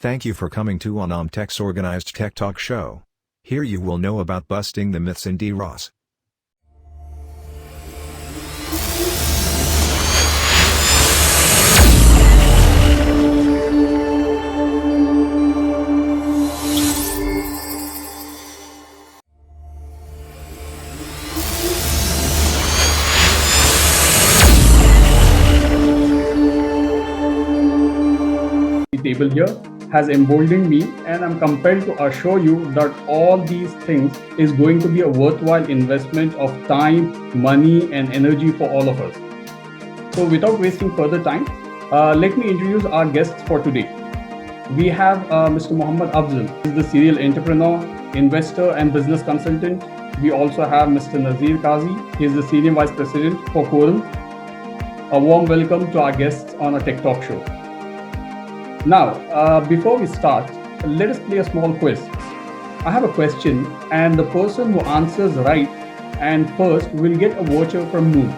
Thank you for coming to Anam Tech's organized Tech Talk show. Here you will know about busting the myths in DROS. Table here has emboldened me, and I'm compelled to assure you that all these things is going to be a worthwhile investment of time, money and energy for all of us. So without wasting further time, let me introduce our guests for today. We have Mr. Mohammad Afzal, who is the serial entrepreneur, investor and business consultant. We also have Mr. Nazir Kazi, he is the senior vice president for Quorum. A warm welcome to our guests on a Tech Talk show. Now, before we start, let us play a small quiz. I have a question, and the person who answers right and first will get a voucher from Noon.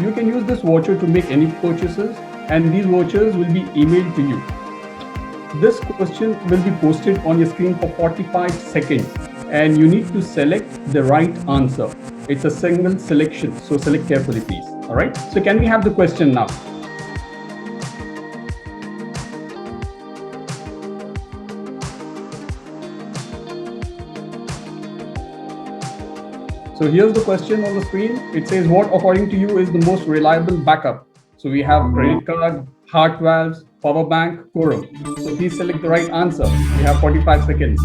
You can use this voucher to make any purchases, and these vouchers will be emailed to you. This question will be posted on your screen for 45 seconds, and you need to select the right answer. It's a single selection, so select carefully, please. All right. So can we have the question now? So here's the question on the screen. It says, what according to you is the most reliable backup? So we have credit card, heart valves, power bank, Quorum. So please select the right answer. We have 45 seconds.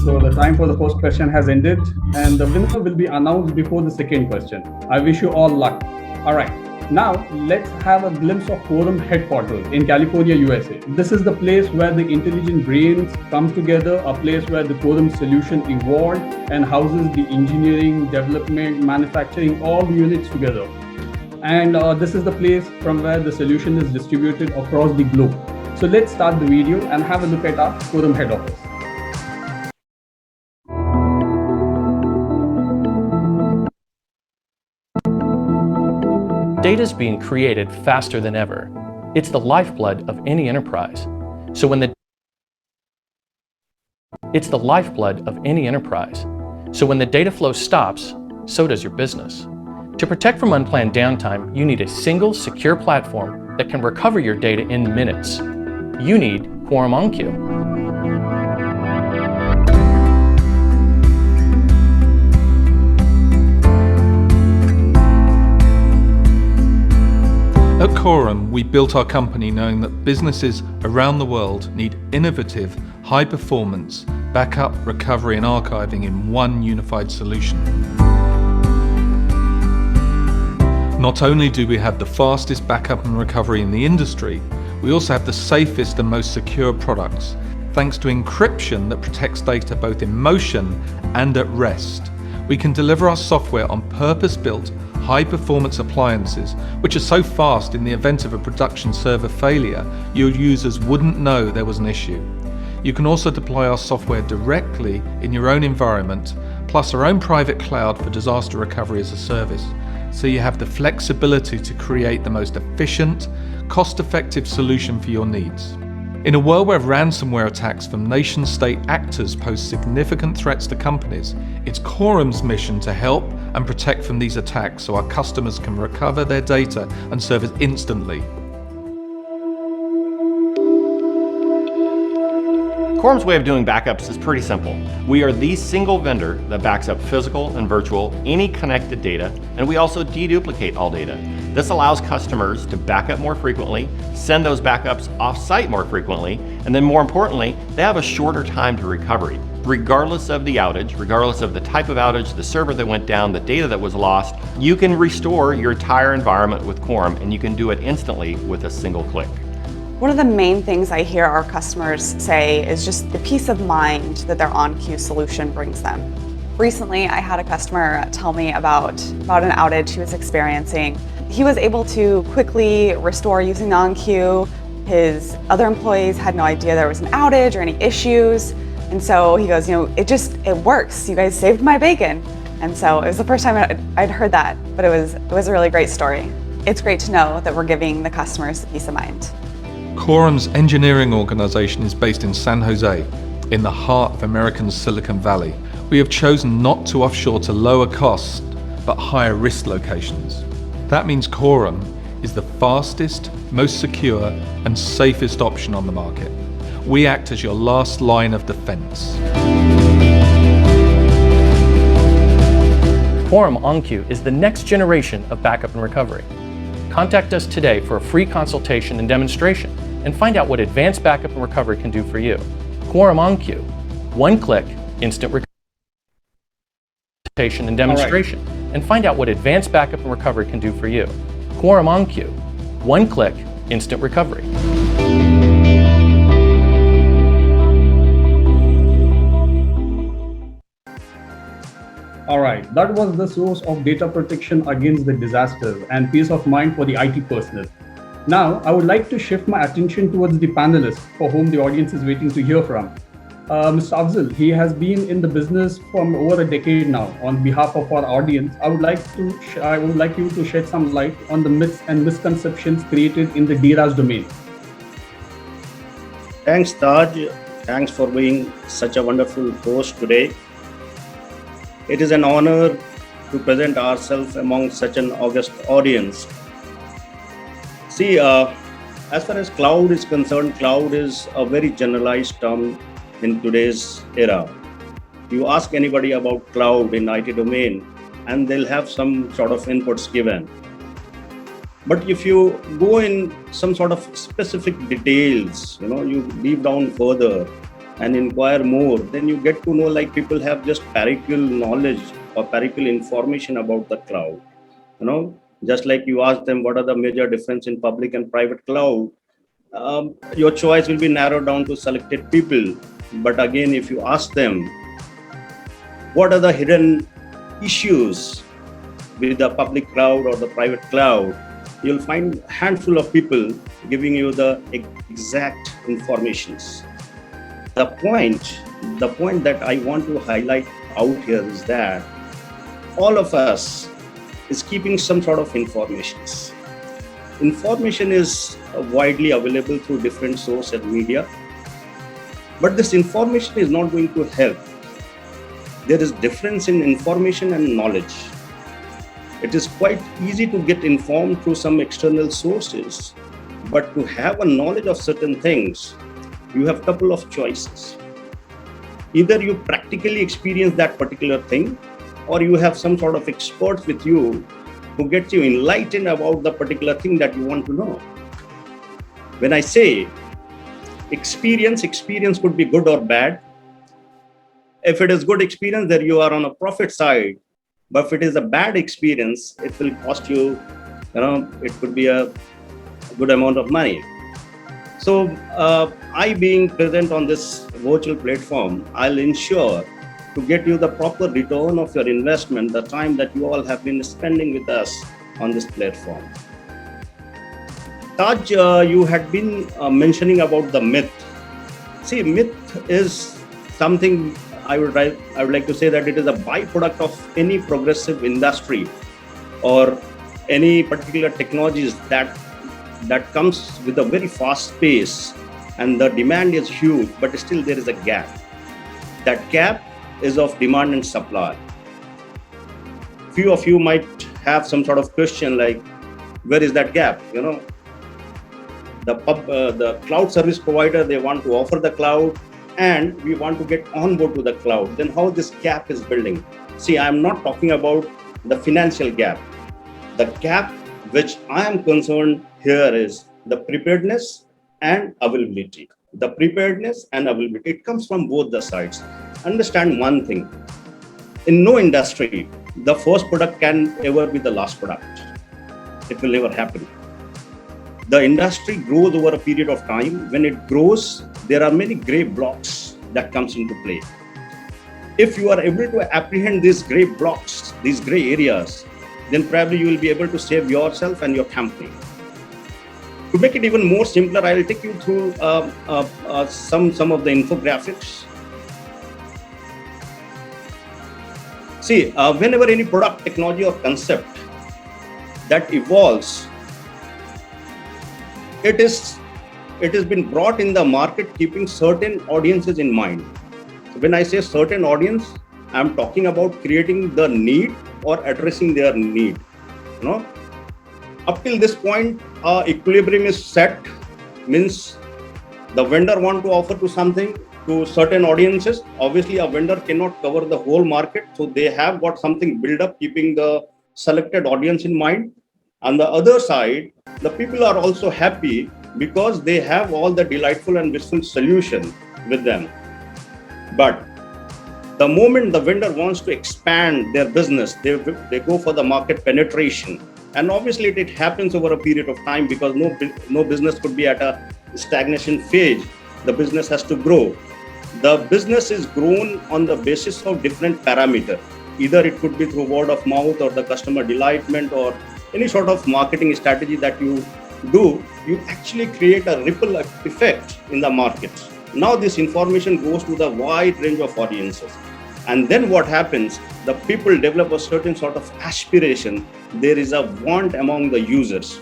So the time for the first question has ended, and the winner will be announced before the second question. I wish you all luck. All right, now let's have a glimpse of Quorum headquarters in California, USA. This is the place where the intelligent brains come together, a place where the Quorum solution evolved and houses the engineering, development, manufacturing, all the units together. And this is the place from where the solution is distributed across the globe. So let's start the video and have a look at our Quorum head office. Data is being created faster than ever. It's the lifeblood of any enterprise. So when the data flow stops, so does your business. To protect from unplanned downtime, you need a single secure platform that can recover your data in minutes. You need Quorum OnQ. At Quorum, we built our company knowing that businesses around the world need innovative, high-performance backup, recovery and archiving in one unified solution. Not only do we have the fastest backup and recovery in the industry, we also have the safest and most secure products, thanks to encryption that protects data both in motion and at rest. We can deliver our software on purpose-built, high-performance appliances, which are so fast in the event of a production server failure, your users wouldn't know there was an issue. You can also deploy our software directly in your own environment, plus our own private cloud for disaster recovery as a service. So you have the flexibility to create the most efficient, cost-effective solution for your needs. In a world where ransomware attacks from nation-state actors pose significant threats to companies, it's Quorum's mission to help and protect from these attacks so our customers can recover their data and service instantly. Quorum's way of doing backups is pretty simple. We are the single vendor that backs up physical and virtual, any connected data, and we also deduplicate all data. This allows customers to back up more frequently, send those backups off-site more frequently, and then more importantly, they have a shorter time to recovery. Regardless of the outage, regardless of the type of outage, the server that went down, the data that was lost, you can restore your entire environment with Quorum, and you can do it instantly with a single click. One of the main things I hear our customers say is just the peace of mind that their OnQ solution brings them. Recently, I had a customer tell me about an outage he was experiencing. He was able to quickly restore using the OnQ. His other employees had no idea there was an outage or any issues. And so he goes, it works. You guys saved my bacon. And so it was the first time I'd heard that, but it was a really great story. It's great to know that we're giving the customers peace of mind. Quorum's engineering organization is based in San Jose, in the heart of American Silicon Valley. We have chosen not to offshore to lower cost, but higher risk locations. That means Quorum is the fastest, most secure, and safest option on the market. We act as your last line of defense. Quorum OnQ is the next generation of backup and recovery. Contact us today for a free consultation and demonstration, and find out what advanced backup and recovery can do for you. Quorum OnQ, one-click instant recovery and demonstration, and find out what advanced backup and recovery can do for you. Quorum OnQ, one-click instant recovery. All right, that was the source of data protection against the disasters and peace of mind for the IT personnel. Now, I would like to shift my attention towards the panelists for whom the audience is waiting to hear from. Mr. Afzal, he has been in the business for over a decade now. On behalf of our audience, I would like you to shed some light on the myths and misconceptions created in the DRaaS domain. Thanks, Taj. Thanks for being such a wonderful host today. It is an honor to present ourselves among such an august audience. See, as far as cloud is concerned, cloud is a very generalized term in today's era. You ask anybody about cloud in IT domain, and they'll have some sort of inputs given. But if you go in some sort of specific details, you deep down further and inquire more, then you get to know like people have just peripheral knowledge or peripheral information about the cloud. Just like you ask them what are the major difference in public and private cloud, your choice will be narrowed down to selected people. But again, if you ask them what are the hidden issues with the public cloud or the private cloud, you'll find a handful of people giving you the exact informations. The point that I want to highlight out here is that all of us is keeping some sort of informations. Information is widely available through different sources and media, but this information is not going to help. There is difference in information and knowledge. It is quite easy to get informed through some external sources, but to have a knowledge of certain things, you have a couple of choices. Either you practically experience that particular thing, or you have some sort of experts with you who get you enlightened about the particular thing that you want to know. When I say experience could be good or bad. If it is good experience, then you are on a profit side. But if it is a bad experience, it will cost you, it could be a good amount of money. So I being present on this virtual platform, I'll ensure to get you the proper return of your investment, the time that you all have been spending with us on this platform. Taj, you had been mentioning about the myth. See, myth is something I would like to say that it is a byproduct of any progressive industry or any particular technologies that comes with a very fast pace, and the demand is huge, but still there is a gap. That gap is of demand and supply. Few of you might have some sort of question like, where is that gap? The cloud service provider, they want to offer the cloud, and we want to get on board to the cloud, then how this gap is building. See, I'm not talking about the financial gap. The gap which I am concerned here is the preparedness and availability. The preparedness and availability, it comes from both the sides. Understand one thing. In no industry, the first product can ever be the last product. It will never happen. The industry grows over a period of time. When it grows, there are many gray blocks that comes into play. If you are able to apprehend these gray blocks, these gray areas, then probably you will be able to save yourself and your company. To make it even more simpler, I will take you through some of the infographics. See, whenever any product, technology, or concept that evolves, it has been brought in the market keeping certain audiences in mind. So when I say certain audience, I'm talking about creating the need or addressing their need. Up till this point, equilibrium is set, means the vendor want to offer to something to certain audiences. Obviously, a vendor cannot cover the whole market, so they have got something built up keeping the selected audience in mind. On the other side, the people are also happy because they have all the delightful and blissful solution with them. But the moment the vendor wants to expand their business, they go for the market penetration. And obviously it happens over a period of time, because no business could be at a stagnation phase. The business has to grow. The business is grown on the basis of different parameters. Either it could be through word of mouth or the customer delightment or any sort of marketing strategy that you do. You actually create a ripple effect in the market. Now this information goes to the wide range of audiences. And then what happens? The people develop a certain sort of aspiration. There is a want among the users.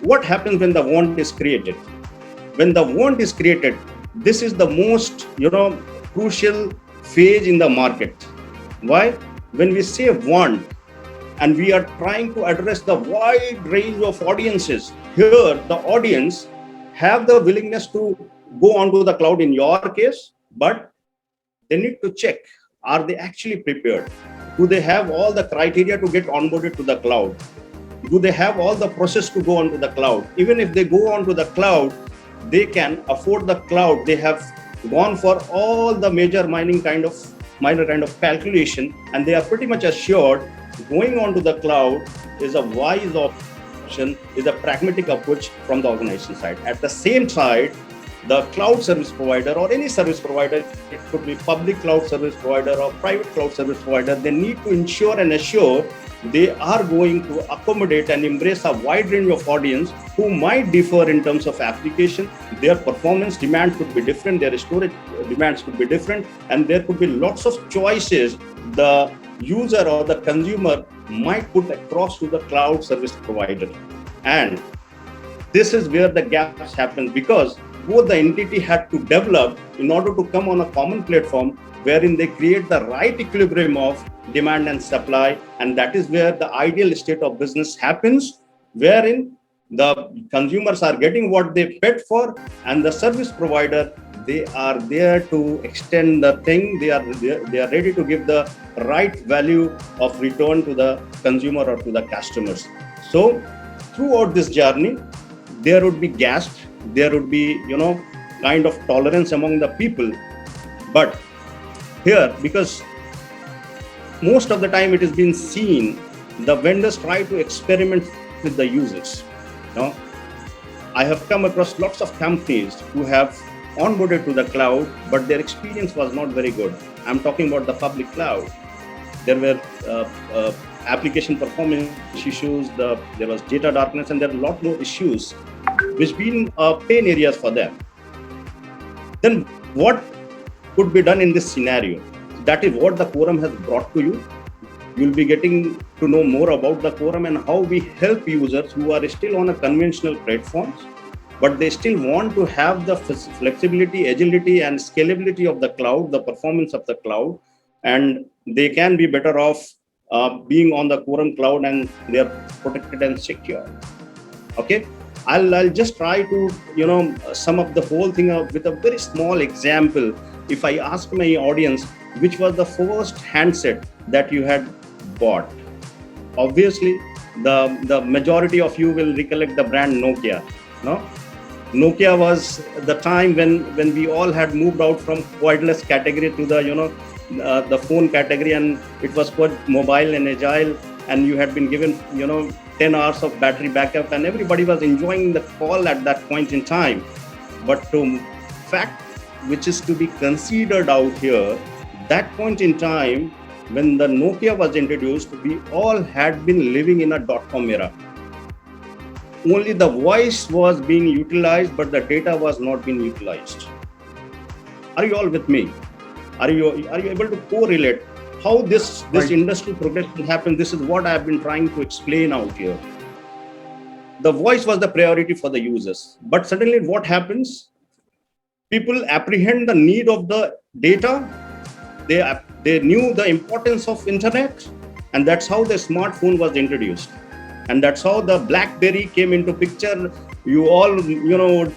What happens when the want is created? When the want is created, this is the most, crucial phase in the market. Why? When we say want, and we are trying to address the wide range of audiences, here the audience have the willingness to go onto the cloud in your case, but they need to check, are they actually prepared? Do they have all the criteria to get onboarded to the cloud? Do they have all the process to go onto the cloud? Even if they go onto the cloud, they can afford the cloud. They have gone for all the minor kind of calculation, and they are pretty much assured going onto the cloud is a wise option, is a pragmatic approach from the organization side. At the same side, the cloud service provider or any service provider, it could be public cloud service provider or private cloud service provider, they need to ensure and assure they are going to accommodate and embrace a wide range of audience who might differ in terms of application. Their performance demands could be different, their storage demands could be different, and there could be lots of choices the user or the consumer might put across to the cloud service provider. And this is where the gaps happen, because both the entity had to develop in order to come on a common platform wherein they create the right equilibrium of demand and supply. And that is where the ideal state of business happens, wherein the consumers are getting what they paid for, and the service provider, they are there to extend the thing. They are ready to give the right value of return to the consumer or to the customers. So throughout this journey, there would be gaps, there would be, kind of tolerance among the people. But here, because most of the time it has been seen, the vendors try to experiment with the users. I have come across lots of companies who have onboarded to the cloud, but their experience was not very good. I'm talking about the public cloud. There were application performance issues, there was data darkness, and there are a lot more issues which been pain areas for them. Then what could be done in this scenario? That is what the Quorum has brought to you. You'll be getting to know more about the Quorum and how we help users who are still on a conventional platforms, but they still want to have the flexibility, agility, and scalability of the cloud, the performance of the cloud, and they can be better off being on the Quorum cloud, and they are protected and secure. Okay. I'll just try to sum up the whole thing up with a very small example. If I ask my audience, which was the first handset that you had bought? Obviously, the majority of you will recollect the brand Nokia. No, Nokia was the time when we all had moved out from cordless category to the phone category, and it was quite mobile and agile, and you had been given 10 hours of battery backup, and everybody was enjoying the call at that point in time. But to fact which is to be considered out here, that point in time when the Nokia was introduced, we all had been living in a dot-com era. Only the voice was being utilized, but the data was not being utilized. Are you all with me? Are you able to correlate how this industry progression happened? This is what I have been trying to explain out here. The voice was the priority for the users, but suddenly what happens? People apprehend the need of the data. They knew the importance of internet, and that's how the smartphone was introduced. And that's how the BlackBerry came into picture. You all,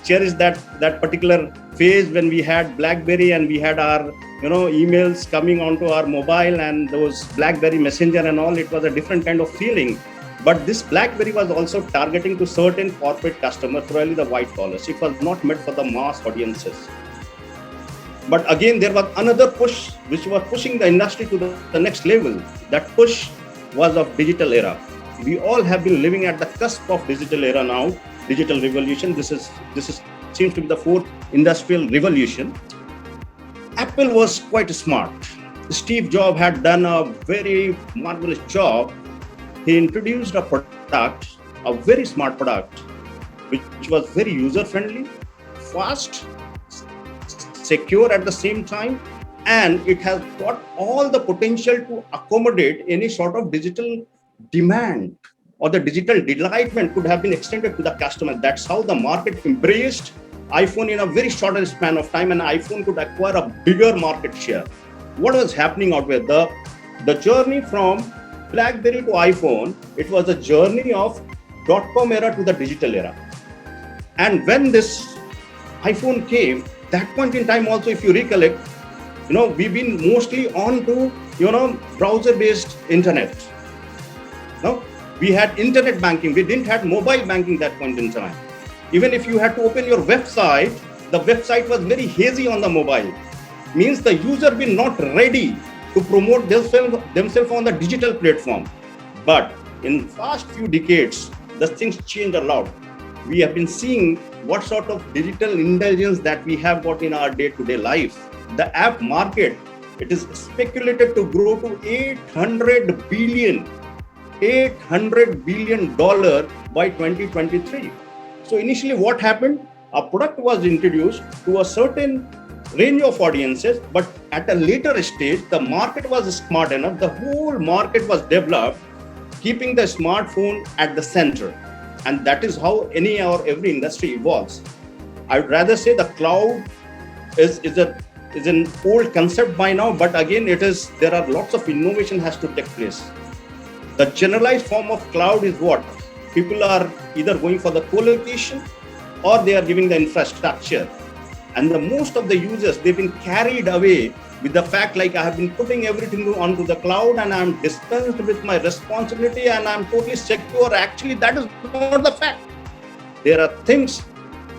cherish that particular phase when we had BlackBerry and we had our, emails coming onto our mobile and those BlackBerry Messenger and all. It was a different kind of feeling. But this BlackBerry was also targeting to certain corporate customers, probably the white collars. It was not meant for the mass audiences. But again, there was another push which was pushing the industry to the next level. That push was of digital era. We all have been living at the cusp of digital era now, digital revolution. This seems to be the fourth industrial revolution. Apple was quite smart. Steve Jobs had done a very marvelous job. He introduced a product, a very smart product, which was very user-friendly, fast, secure at the same time, and it has got all the potential to accommodate any sort of digital demand, or the digital delightment could have been extended to the customer. That's how the market embraced iPhone in a very shorter span of time, and iPhone could acquire a bigger market share. What was happening out there? The journey from BlackBerry to iPhone, it was a journey of dot-com era to the digital era. And when this iPhone came, that point in time also, if you recollect, we've been mostly on to, browser-based internet. No, we had internet banking. We didn't have mobile banking that point in time. Even if you had to open your website, the website was very hazy on the mobile. Means the user will not ready to promote themselves on the digital platform. But in past few decades, the things changed a lot. We have been seeing what sort of digital intelligence that we have got in our day-to-day life. The app market, it is speculated to grow to $800 billion by 2023. So initially what happened? A product was introduced to a certain range of audiences, but at a later stage, the market was smart enough. The whole market was developed, keeping the smartphone at the center. And that is how any or every industry evolves. I would rather say the cloud is an old concept by now, but again, there are lots of innovation has to take place. The generalized form of cloud is what? People are either going for the co-location or they are giving the infrastructure. And the most of the users, they've been carried away with the fact like I have been putting everything onto the cloud and I'm dispensed with my responsibility and I'm totally secure. Actually, that is not the fact. There are things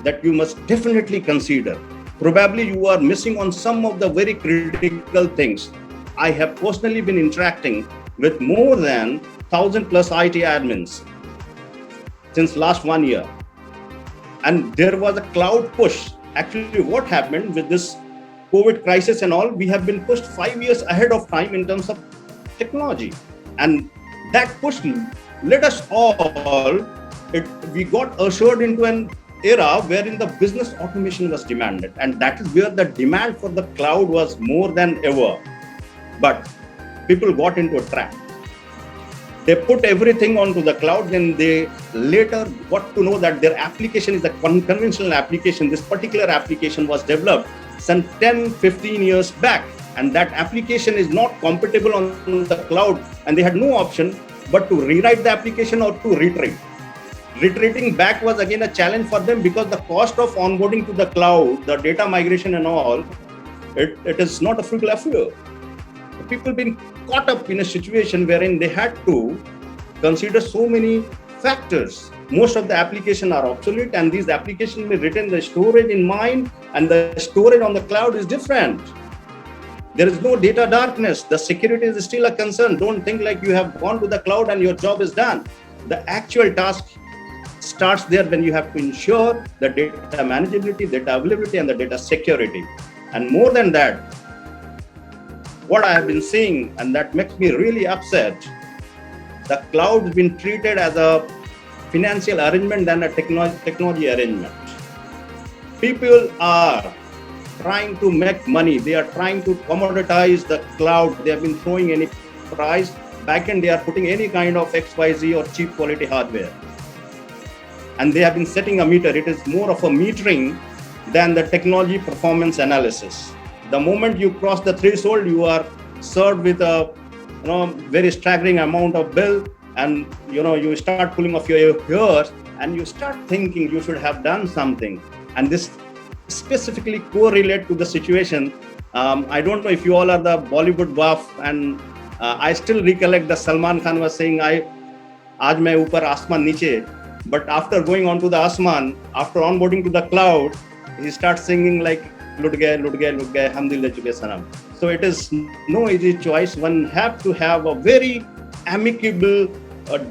that you must definitely consider. Probably you are missing on some of the very critical things. I have personally been interacting with more than 1,000 plus IT admins since last 1 year. And there was a cloud push. Actually, what happened with this COVID crisis and all, we have been pushed 5 years ahead of time in terms of technology. And that push led us all, we got ushered into an era wherein the business automation was demanded. And that is where the demand for the cloud was more than ever. But people got into a trap. They put everything onto the cloud, and they later got to know that their application is a conventional application. This particular application was developed some 10, 15 years back, and that application is not compatible on the cloud, and they had no option but to rewrite the application or to retrain. retreating back was again a challenge for them, because the cost of onboarding to the cloud, the data migration and all, it is not a frugal affair. People been caught up in a situation wherein they had to consider so many factors. Most of the applications are obsolete, and these applications may retain the storage in mind, and the storage on the cloud is different. There is no data darkness. The security is still a concern. Don't think like you have gone to the cloud and your job is done. The actual task starts there when you have to ensure the data manageability, data availability, and the data security. And more than that, what I have been seeing, and that makes me really upset, the cloud has been treated as a financial arrangement than a technology arrangement. People are trying to make money. They are trying to commoditize the cloud. They have been throwing any price. Back end, they are putting any kind of XYZ or cheap quality hardware. And they have been setting a meter. It is more of a metering than the technology performance analysis. The moment you cross the threshold, you are served with a very staggering amount of bill, and you start pulling off your ears, and you start thinking you should have done something. And this specifically correlate to the situation. I don't know if you all are the Bollywood buff, and I still recollect the Salman Khan was saying, "Aaj main upar, asman niche." But after going on to the asman, after onboarding to the cloud, he starts singing like "Lut gaye, hum dil de chuke sanam." So it is no easy choice. One have to have a very amicable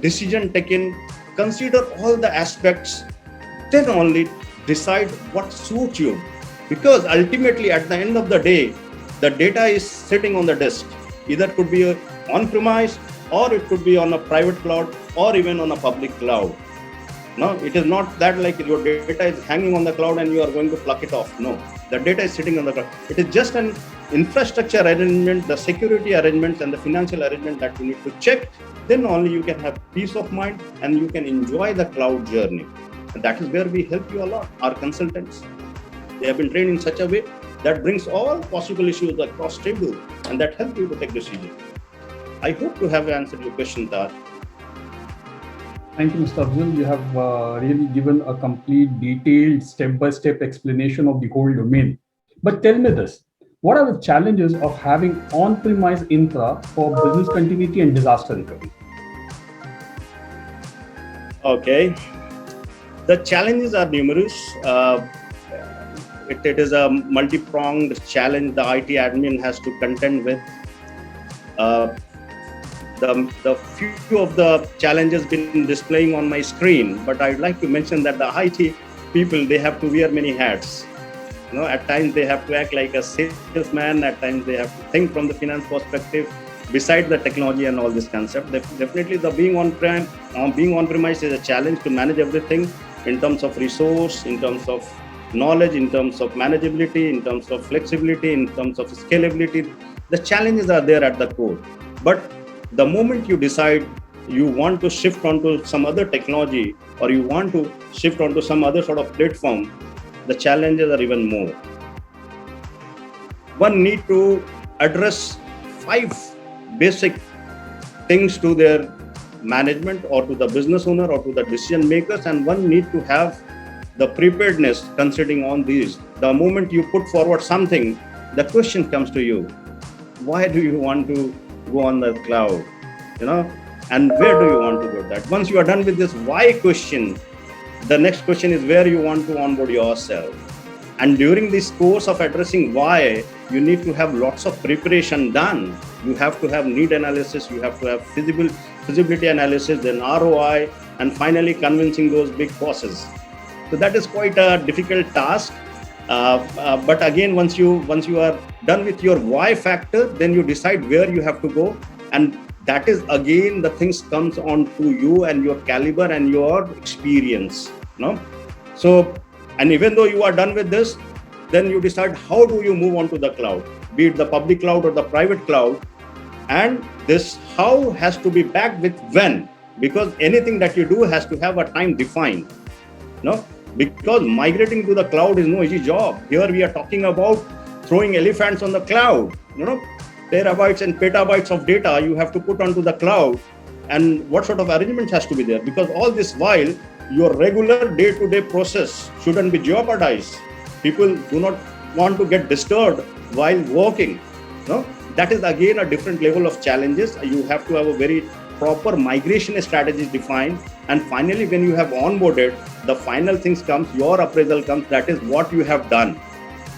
decision taken, consider all the aspects, then only decide what suits you. Because ultimately, at the end of the day, the data is sitting on the disk. Either it could be on-premise, or it could be on a private cloud, or even on a public cloud. No, it is not that like your data is hanging on the cloud and you are going to pluck it off. No, the data is sitting on the cloud. It is just an infrastructure arrangement, the security arrangements and the financial arrangement that you need to check. Then only you can have peace of mind and you can enjoy the cloud journey. And that is where we help you a lot. Our consultants, they have been trained in such a way that brings all possible issues across table, and that help you to take decisions. I hope to have answered your question, Tar. Thank you, Mr. Afzal. You have really given a complete, detailed, step-by-step explanation of the whole domain. But tell me this, what are the challenges of having on-premise infra for business continuity and disaster recovery? Okay. The challenges are numerous. It is a multi-pronged challenge the IT admin has to contend with. The few of the challenges been displaying on my screen, but I'd like to mention that the IT people, they have to wear many hats. At times they have to act like a salesman, at times they have to think from the finance perspective, besides the technology and all this concept. Definitely the being on-premise is a challenge to manage everything in terms of resource, in terms of knowledge, in terms of manageability, in terms of flexibility, in terms of scalability. The challenges are there at the core. But the moment you decide you want to shift onto some other technology, or you want to shift onto some other sort of platform, the challenges are even more. One need to address 5 basic things to their management or to the business owner or to the decision makers, and one need to have the preparedness considering on these. The moment you put forward something, the question comes to you, why do you want to go on the cloud, and where do you want to go that? Once you are done with this why question, the next question is where you want to onboard yourself. And during this course of addressing why, you need to have lots of preparation done. You have to have need analysis, you have to have feasibility analysis, then ROI, and finally convincing those big bosses. So that is quite a difficult task. But again, once you are done with your why factor, then you decide where you have to go, and that is again the things comes on to you and your caliber and your experience. So, and even though you are done with this, then you decide how do you move on to the cloud, be it the public cloud or the private cloud, and this how has to be backed with when, because anything that you do has to have a time defined. Because migrating to the cloud is no easy job. Here we are talking about throwing elephants on the cloud. Terabytes and petabytes of data you have to put onto the cloud, and what sort of arrangements has to be there, because all this while your regular day-to-day process shouldn't be jeopardized. People do not want to get disturbed while working. No, that is again a different level of challenges. You have to have a very proper migration strategy defined, and finally when you have onboarded, the final things comes, your appraisal comes, that is what you have done.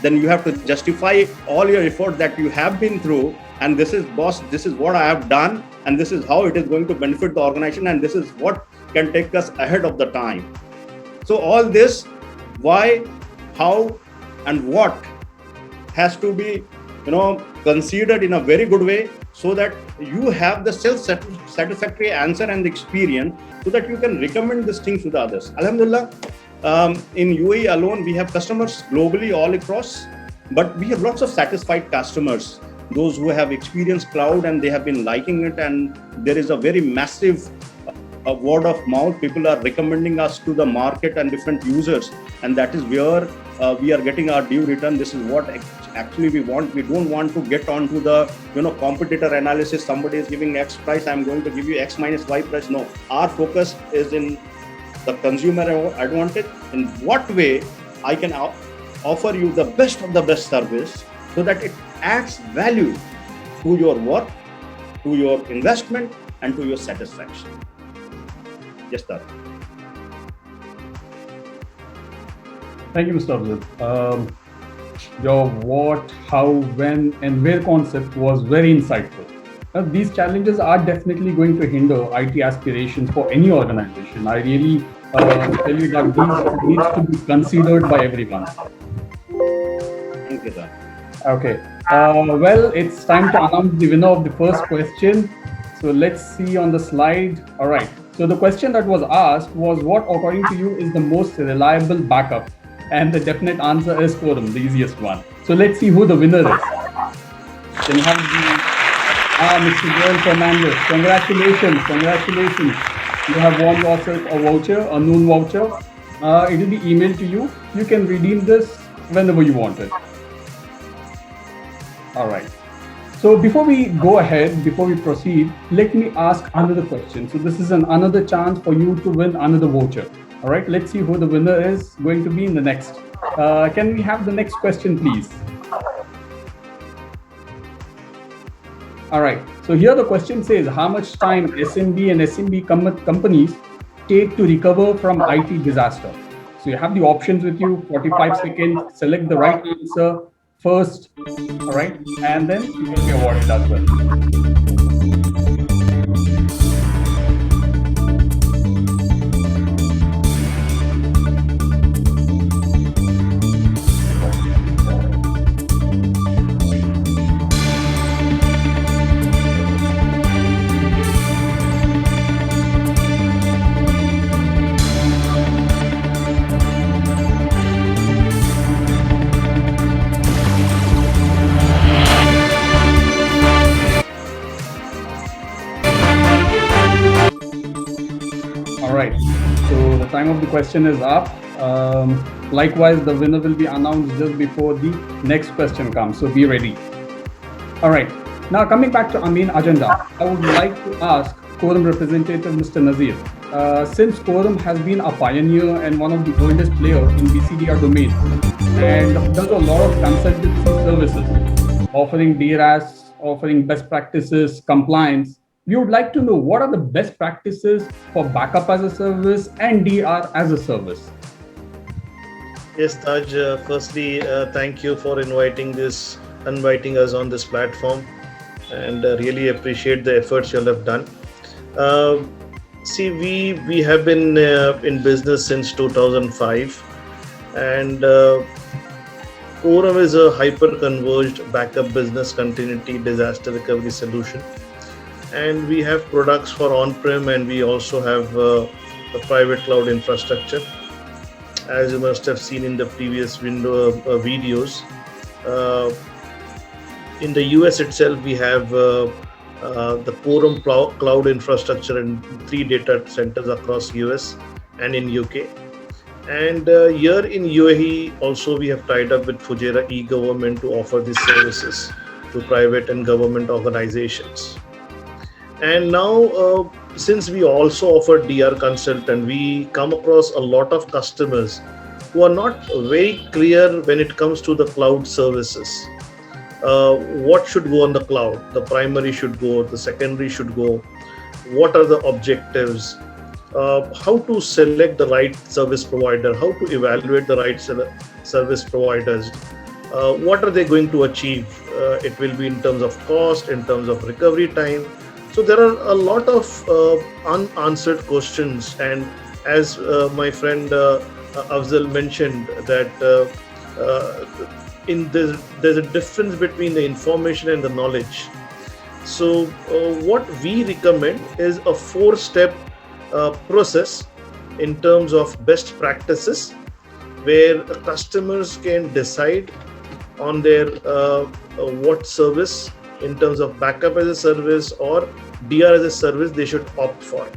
Then you have to justify all your effort that you have been through, and this is, boss, this is what I have done, and this is how it is going to benefit the organization, and this is what can take us ahead of the time. So all this, why, how, and what has to be considered in a very good way, so that you have the self-satisfactory answer and the experience, so that you can recommend these things to the others. Alhamdulillah, in UAE alone, we have customers globally all across, but we have lots of satisfied customers, those who have experienced cloud and they have been liking it, and there is a very massive word of mouth. People are recommending us to the market and different users, and that is where we are getting our due return. This is what actually we want. We don't want to get onto the competitor analysis. Somebody is giving X price, I'm going to give you X minus Y price. No, our focus is in the consumer advantage. In what way I can offer you the best of the best service, so that it adds value to your work, to your investment, and to your satisfaction. Yes, sir. Thank you, Mr. Afzal. Your what, how, when, and where concept was very insightful. These challenges are definitely going to hinder IT aspirations for any organization. I really tell you that these needs to be considered by everyone. Thank you, sir. Okay. Well, it's time to announce the winner of the first question. So let's see on the slide. All right. So the question that was asked was, what according to you is the most reliable backup? And the definite answer is Quorum, the easiest one. So let's see who the winner is. Then you have Mr. Joel Fernandez. Congratulations. You have won yourself a voucher, a noon voucher. It will be emailed to you. You can redeem this whenever you want it. All right. So before we go ahead, before we proceed, let me ask another question. So this is another chance for you to win another voucher. All right, let's see who the winner is going to be in the next. Can we have the next question, please? All right, so here the question says, how much time SMB and SMB companies take to recover from IT disaster? So you have the options with you, 45 seconds, select the right answer first, all right, and then you will be awarded as well. So the time of the question is up. Likewise, the winner will be announced just before the next question comes. So be ready. All right. Now coming back to our main agenda, I would like to ask Quorum representative Mr. Nazir. Since Quorum has been a pioneer and one of the oldest players in BCDR domain, and does a lot of consultancy services, offering DRAS, offering best practices, compliance. We would like to know what are the best practices for backup as a service and DR as a service. Yes, Taj. Firstly, thank you for inviting us on this platform, and really appreciate the efforts you all have done. See, we have been in business since 2005, and Quorum is a hyper-converged backup business continuity disaster recovery solution. And we have products for on-prem, and we also have a private cloud infrastructure. As you must have seen in the previous videos, in the US itself, we have the Quorum cloud infrastructure in 3 data centers across US and in UK. And here in UAE, also we have tied up with Fujairah e-Government to offer these services to private and government organizations. And now since we also offer DR consultant, we come across a lot of customers who are not very clear when it comes to the cloud services. What should go on the cloud? The primary should go, the secondary should go. What are the objectives? How to select the right service provider? How to evaluate the right service providers? What are they going to achieve? It will be in terms of cost, in terms of recovery time. So there are a lot of unanswered questions, and as my friend Afzal mentioned, that there's a difference between the information and the knowledge. So what we recommend is a 4-step process in terms of best practices, where customers can decide on their what service in terms of backup as a service or DR as a service they should opt for.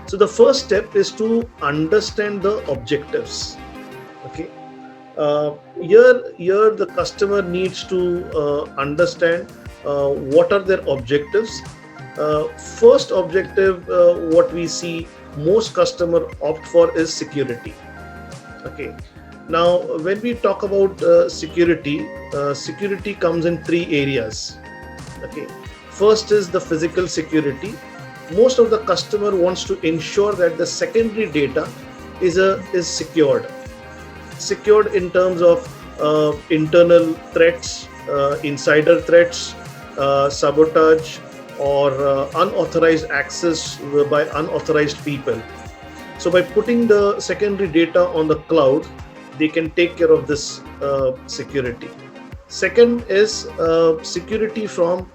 So the first step is to understand the objectives. Okay, here the customer needs to understand what are their objectives. First objective, what we see most customer opt for is security. Okay. Now, when we talk about security, security comes in 3 areas. Okay. First is the physical security. Most of the customer wants to ensure that the secondary data is secured. Secured in terms of internal threats, insider threats, sabotage, or unauthorized access by unauthorized people. So by putting the secondary data on the cloud, they can take care of this security. Second is security from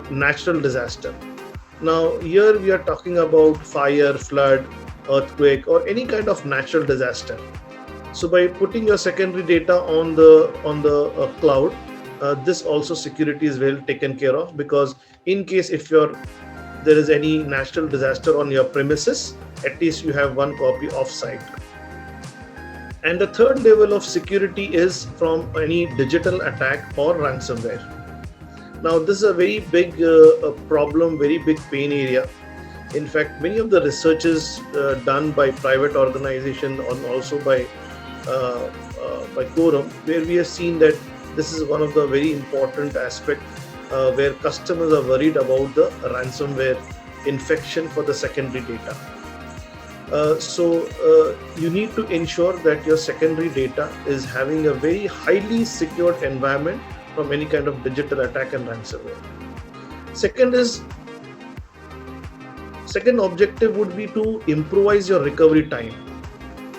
natural disaster. Now here we are talking about fire, flood, earthquake, or any kind of natural disaster. So by putting your secondary data on the cloud, this also security is well taken care of, because in case if there is any natural disaster on your premises, at least you have one copy off-site. And the third level of security is from any digital attack or ransomware. Now this is a very big problem, very big pain area. In fact, many of the researches done by private organization and also by Quorum, where we have seen that this is one of the very important aspects where customers are worried about the ransomware infection for the secondary data. So you need to ensure that your secondary data is having a very highly secured environment from any kind of digital attack and ransomware. Second objective would be to improvise your recovery time.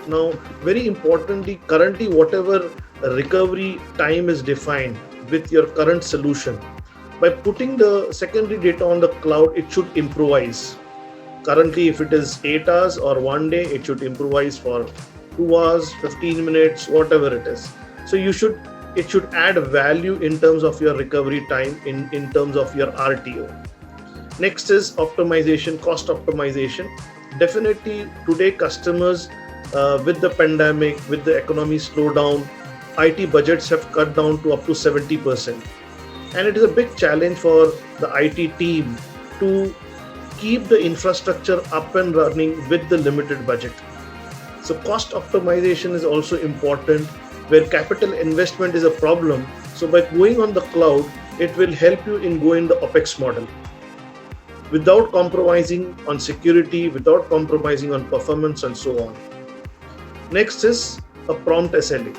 Now, very importantly, currently whatever recovery time is defined with your current solution, by putting the secondary data on the cloud, it should improvise. Currently, if it is 8 hours or 1 day, it should improvise for 2 hours, 15 minutes, whatever it is. So it should add value in terms of your recovery time, in terms of your RTO. Next is optimization, cost optimization. Definitely today customers with the pandemic, with the economy slowdown, IT budgets have cut down to up to 70%. And it is a big challenge for the IT team to keep the infrastructure up and running with the limited budget. So cost optimization is also important, where capital investment is a problem. So by going on the cloud, it will help you in going the OPEX model without compromising on security, without compromising on performance, and so on. Next is a prompt SLA.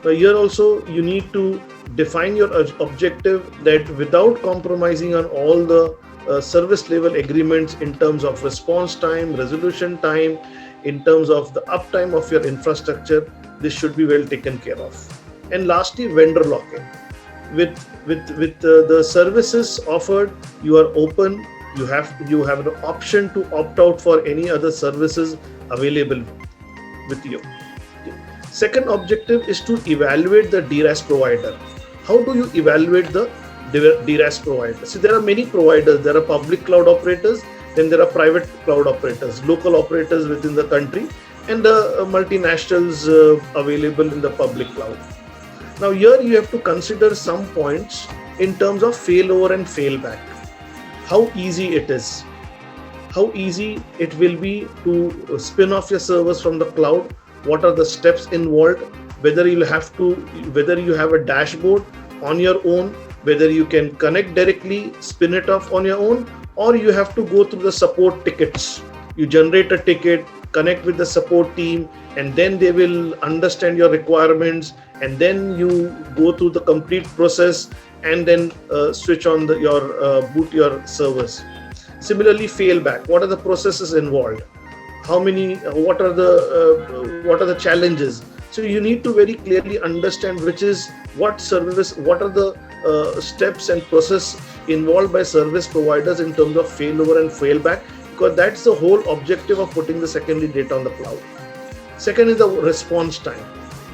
Now here also you need to define your objective, that without compromising on all the service level agreements in terms of response time, resolution time, in terms of the uptime of your infrastructure, this should be well taken care of. And lastly, vendor lock-in. With the services offered, you are open. You have an option to opt out for any other services available with you. Second objective is to evaluate the DRaaS provider. How do you evaluate the DRaaS provider? So there are many providers. There are public cloud operators, then there are private cloud operators, local operators within the country, and the multinationals available in the public cloud. Now here you have to consider some points in terms of failover and failback. how easy it is, how easy it will be to spin off your servers from the cloud, what are the steps involved, whether you have a dashboard on your own, whether you can connect directly, spin it off on your own, or you have to go through the support tickets. You generate a ticket, connect with the support team, and then they will understand your requirements, and then you go through the complete process and then switch on boot your servers. Similarly, failback. What are the processes involved? What are the challenges? So you need to very clearly understand what are the steps and process involved by service providers in terms of failover and failback, because that's the whole objective of putting the secondary data on the cloud. Second is the response time.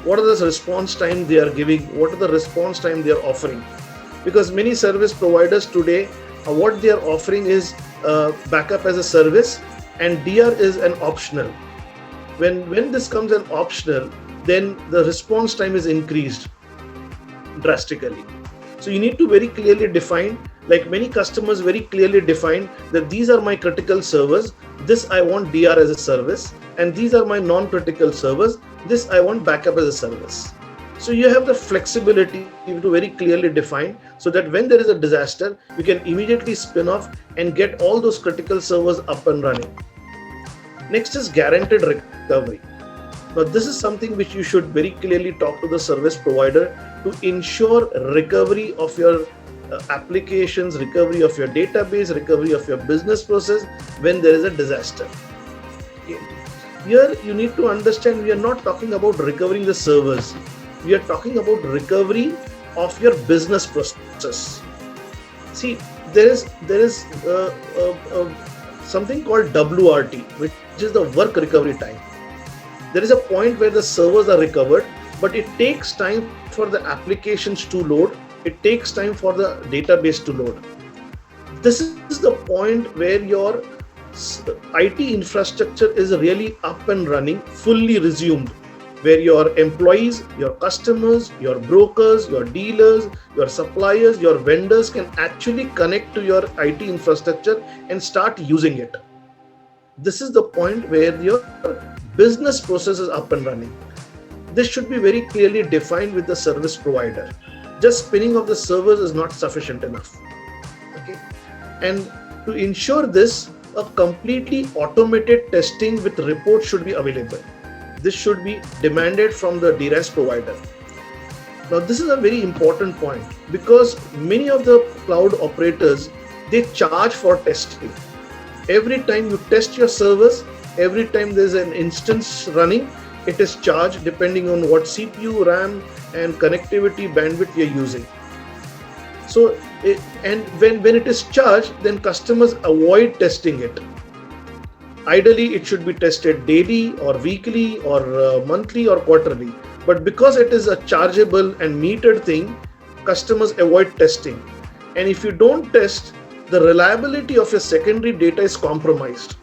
What are the response time they are giving? What are the response time they are offering? Because many service providers today, what they are offering is backup as a service, and DR is an optional. When this comes an optional, then the response time is increased drastically. So you need to very clearly define, like many customers very clearly define that these are my critical servers, this I want DR as a service, and these are my non-critical servers, this I want backup as a service. So you have the flexibility to very clearly define, so that when there is a disaster, you can immediately spin off and get all those critical servers up and running. Next is guaranteed recovery. Now this is something which you should very clearly talk to the service provider to ensure recovery of your applications, recovery of your database, recovery of your business process when there is a disaster. Here you need to understand, we are not talking about recovering the servers. We are talking about recovery of your business process. See, there is something called WRT, which is the work recovery time. There is a point where the servers are recovered, but it takes time for the applications to load. It takes time for the database to load. This is the point where your IT infrastructure is really up and running, fully resumed, where your employees, your customers, your brokers, your dealers, your suppliers, your vendors can actually connect to your IT infrastructure and start using it. This is the point where your business process is up and running. This should be very clearly defined with the service provider. Just spinning of the servers is not sufficient enough. Okay, and to ensure this, a completely automated testing with reports should be available. This should be demanded from the DRaaS provider. Now, this is a very important point, because many of the cloud operators, they charge for testing. Every time you test your servers, every time there's an instance running, it is charged depending on what CPU, RAM, and connectivity bandwidth you're using. So, when it is charged, then customers avoid testing it. Ideally, it should be tested daily or weekly or monthly or quarterly. But because it is a chargeable and metered thing, customers avoid testing. And if you don't test, the reliability of your secondary data is compromised.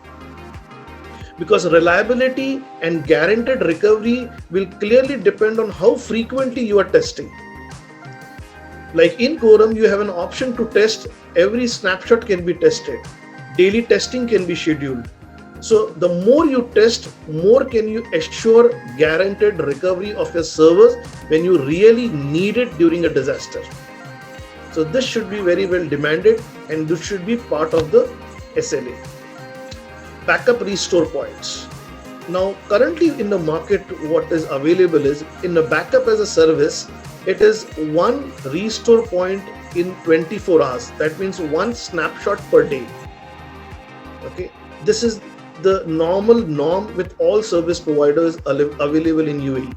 Because reliability and guaranteed recovery will clearly depend on how frequently you are testing. Like in Quorum, you have an option to test. Every snapshot can be tested. Daily testing can be scheduled. So the more you test, more can you assure guaranteed recovery of your servers when you really need it during a disaster. So this should be very well demanded, and this should be part of the SLA. Backup restore points. Now currently in the market, what is available is, in the backup as a service, it is one restore point in 24 hours. That means one snapshot per day. Okay, this is the norm with all service providers available in UAE.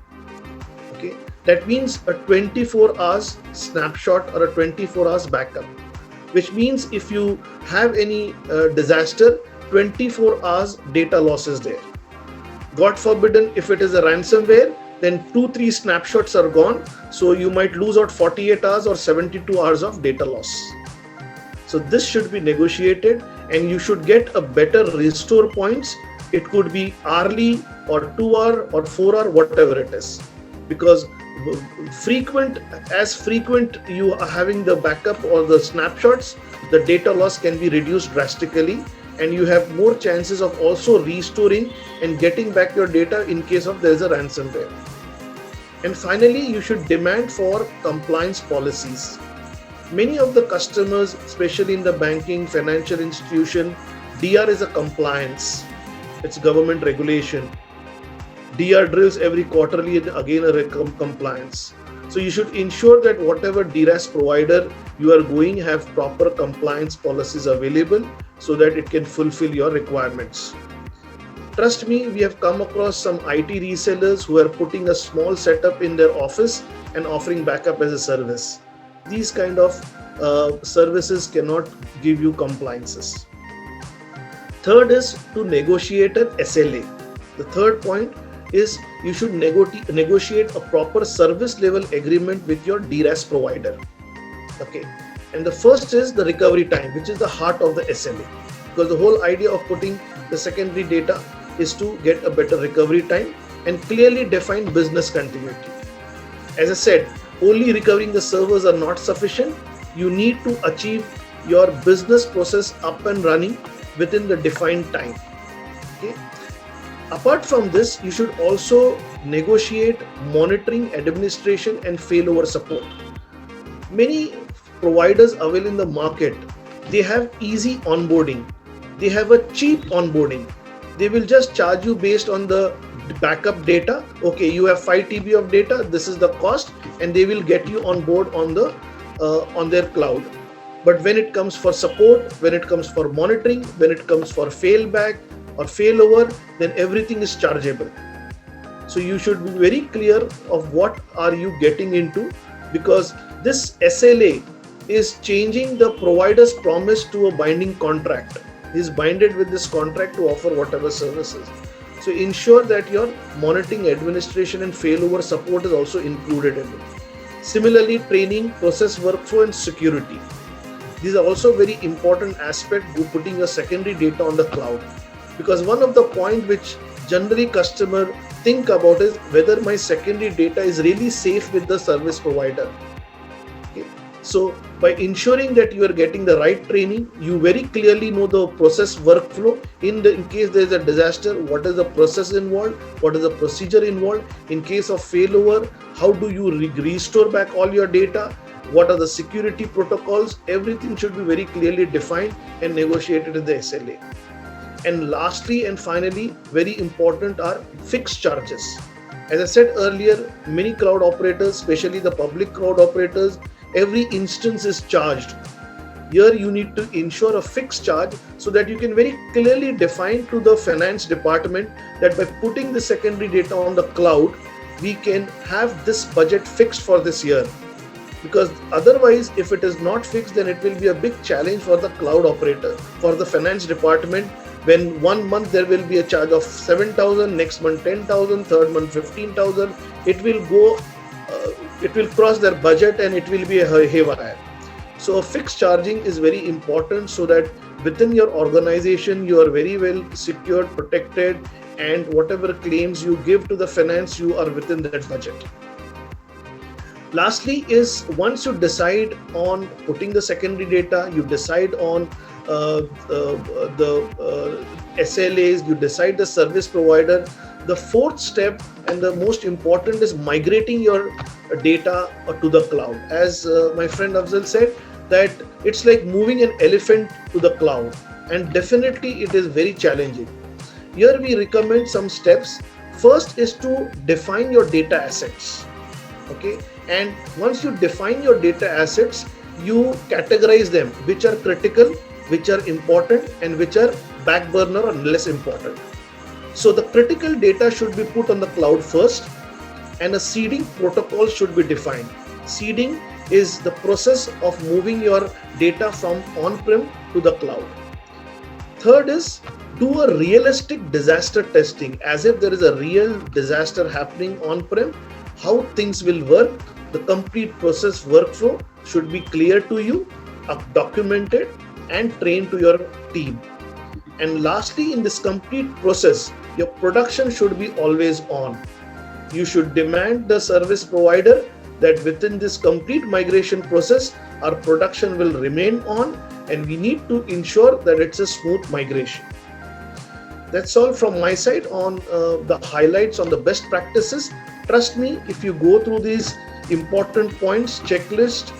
Okay, that means a 24 hours snapshot or a 24 hours backup, which means if you have any disaster, 24 hours data loss is there. God forbidden, if it is a ransomware, then 2-3 snapshots are gone. So you might lose out 48 hours or 72 hours of data loss. So this should be negotiated, and you should get a better restore points. It could be hourly or 2 hour or 4 hour, whatever it is. Because frequent you are having the backup or the snapshots, the data loss can be reduced drastically, and you have more chances of also restoring and getting back your data in case of there is a ransomware. And finally, you should demand for compliance policies. Many of the customers, especially in the banking, financial institution, DR is a compliance. It's government regulation. DR drills every quarterly, again a compliance. So you should ensure that whatever DRaaS provider you are going have proper compliance policies available so that it can fulfill your requirements. Trust me, we have come across some IT resellers who are putting a small setup in their office and offering backup as a service. These kind of services cannot give you compliances. Third is to negotiate an SLA. The third point is you should negotiate a proper service level agreement with your DRaaS provider. Okay, and the first is the recovery time, which is the heart of the SLA, because the whole idea of putting the secondary data is to get a better recovery time and clearly define business continuity. As I said, only recovering the servers are not sufficient. You need to achieve your business process up and running within the defined time. Okay. Apart from this, you should also negotiate monitoring, administration, and failover support. Many providers available in the market, they have easy onboarding. They have a cheap onboarding. They will just charge you based on the backup data. Okay, you have 5 TB of data, this is the cost, and they will get you on board on their cloud. But when it comes for support, when it comes for monitoring, when it comes for failback or failover, then everything is chargeable. So you should be very clear of what are you getting into, because this SLA is changing the provider's promise to a binding contract. He is binded with this contract to offer whatever services. So ensure that your monitoring, administration, and failover support is also included in it. Similarly, training, process workflow, and security. These are also very important aspects to putting your secondary data on the cloud. Because one of the points which generally customer think about is whether my secondary data is really safe with the service provider. Okay. So by ensuring that you are getting the right training, you very clearly know the process workflow. In case there is a disaster, what is the process involved, what is the procedure involved. In case of failover, how do you restore back all your data, what are the security protocols. Everything should be very clearly defined and negotiated in the SLA. And lastly and finally, very important are fixed charges. As I said earlier, many cloud operators, especially the public cloud operators, every instance is charged. Here you need to ensure a fixed charge so that you can very clearly define to the finance department that by putting the secondary data on the cloud, we can have this budget fixed for this year. Because otherwise, if it is not fixed, then it will be a big challenge for the cloud operator, for the finance department. When 1 month there will be a charge of 7,000, next month 10,000, third month 15,000, it will cross their budget and it will be a haywire. So a fixed charging is very important so that within your organization you are very well secured, protected, and whatever claims you give to the finance, you are within that budget. Lastly is once you decide on putting the secondary data, you decide on the SLAs, you decide the service provider. The fourth step and the most important is migrating your data to the cloud. As my friend Afzal said, that it's like moving an elephant to the cloud, and definitely it is very challenging. Here we recommend some steps. First is to define your data assets. Okay, and once you define your data assets, you categorize them, which are critical, which are important, and which are back burner or less important. So the critical data should be put on the cloud first, and a seeding protocol should be defined. Seeding is the process of moving your data from on-prem to the cloud. Third is do a realistic disaster testing, as if there is a real disaster happening on-prem, how things will work. The complete process workflow should be clear to you, documented, and trained to your team. And lastly, in this complete process, your production should be always on. You should demand the service provider that within this complete migration process, our production will remain on and we need to ensure that it's a smooth migration. That's all from my side on the highlights on the best practices. Trust me, if you go through these important points checklist,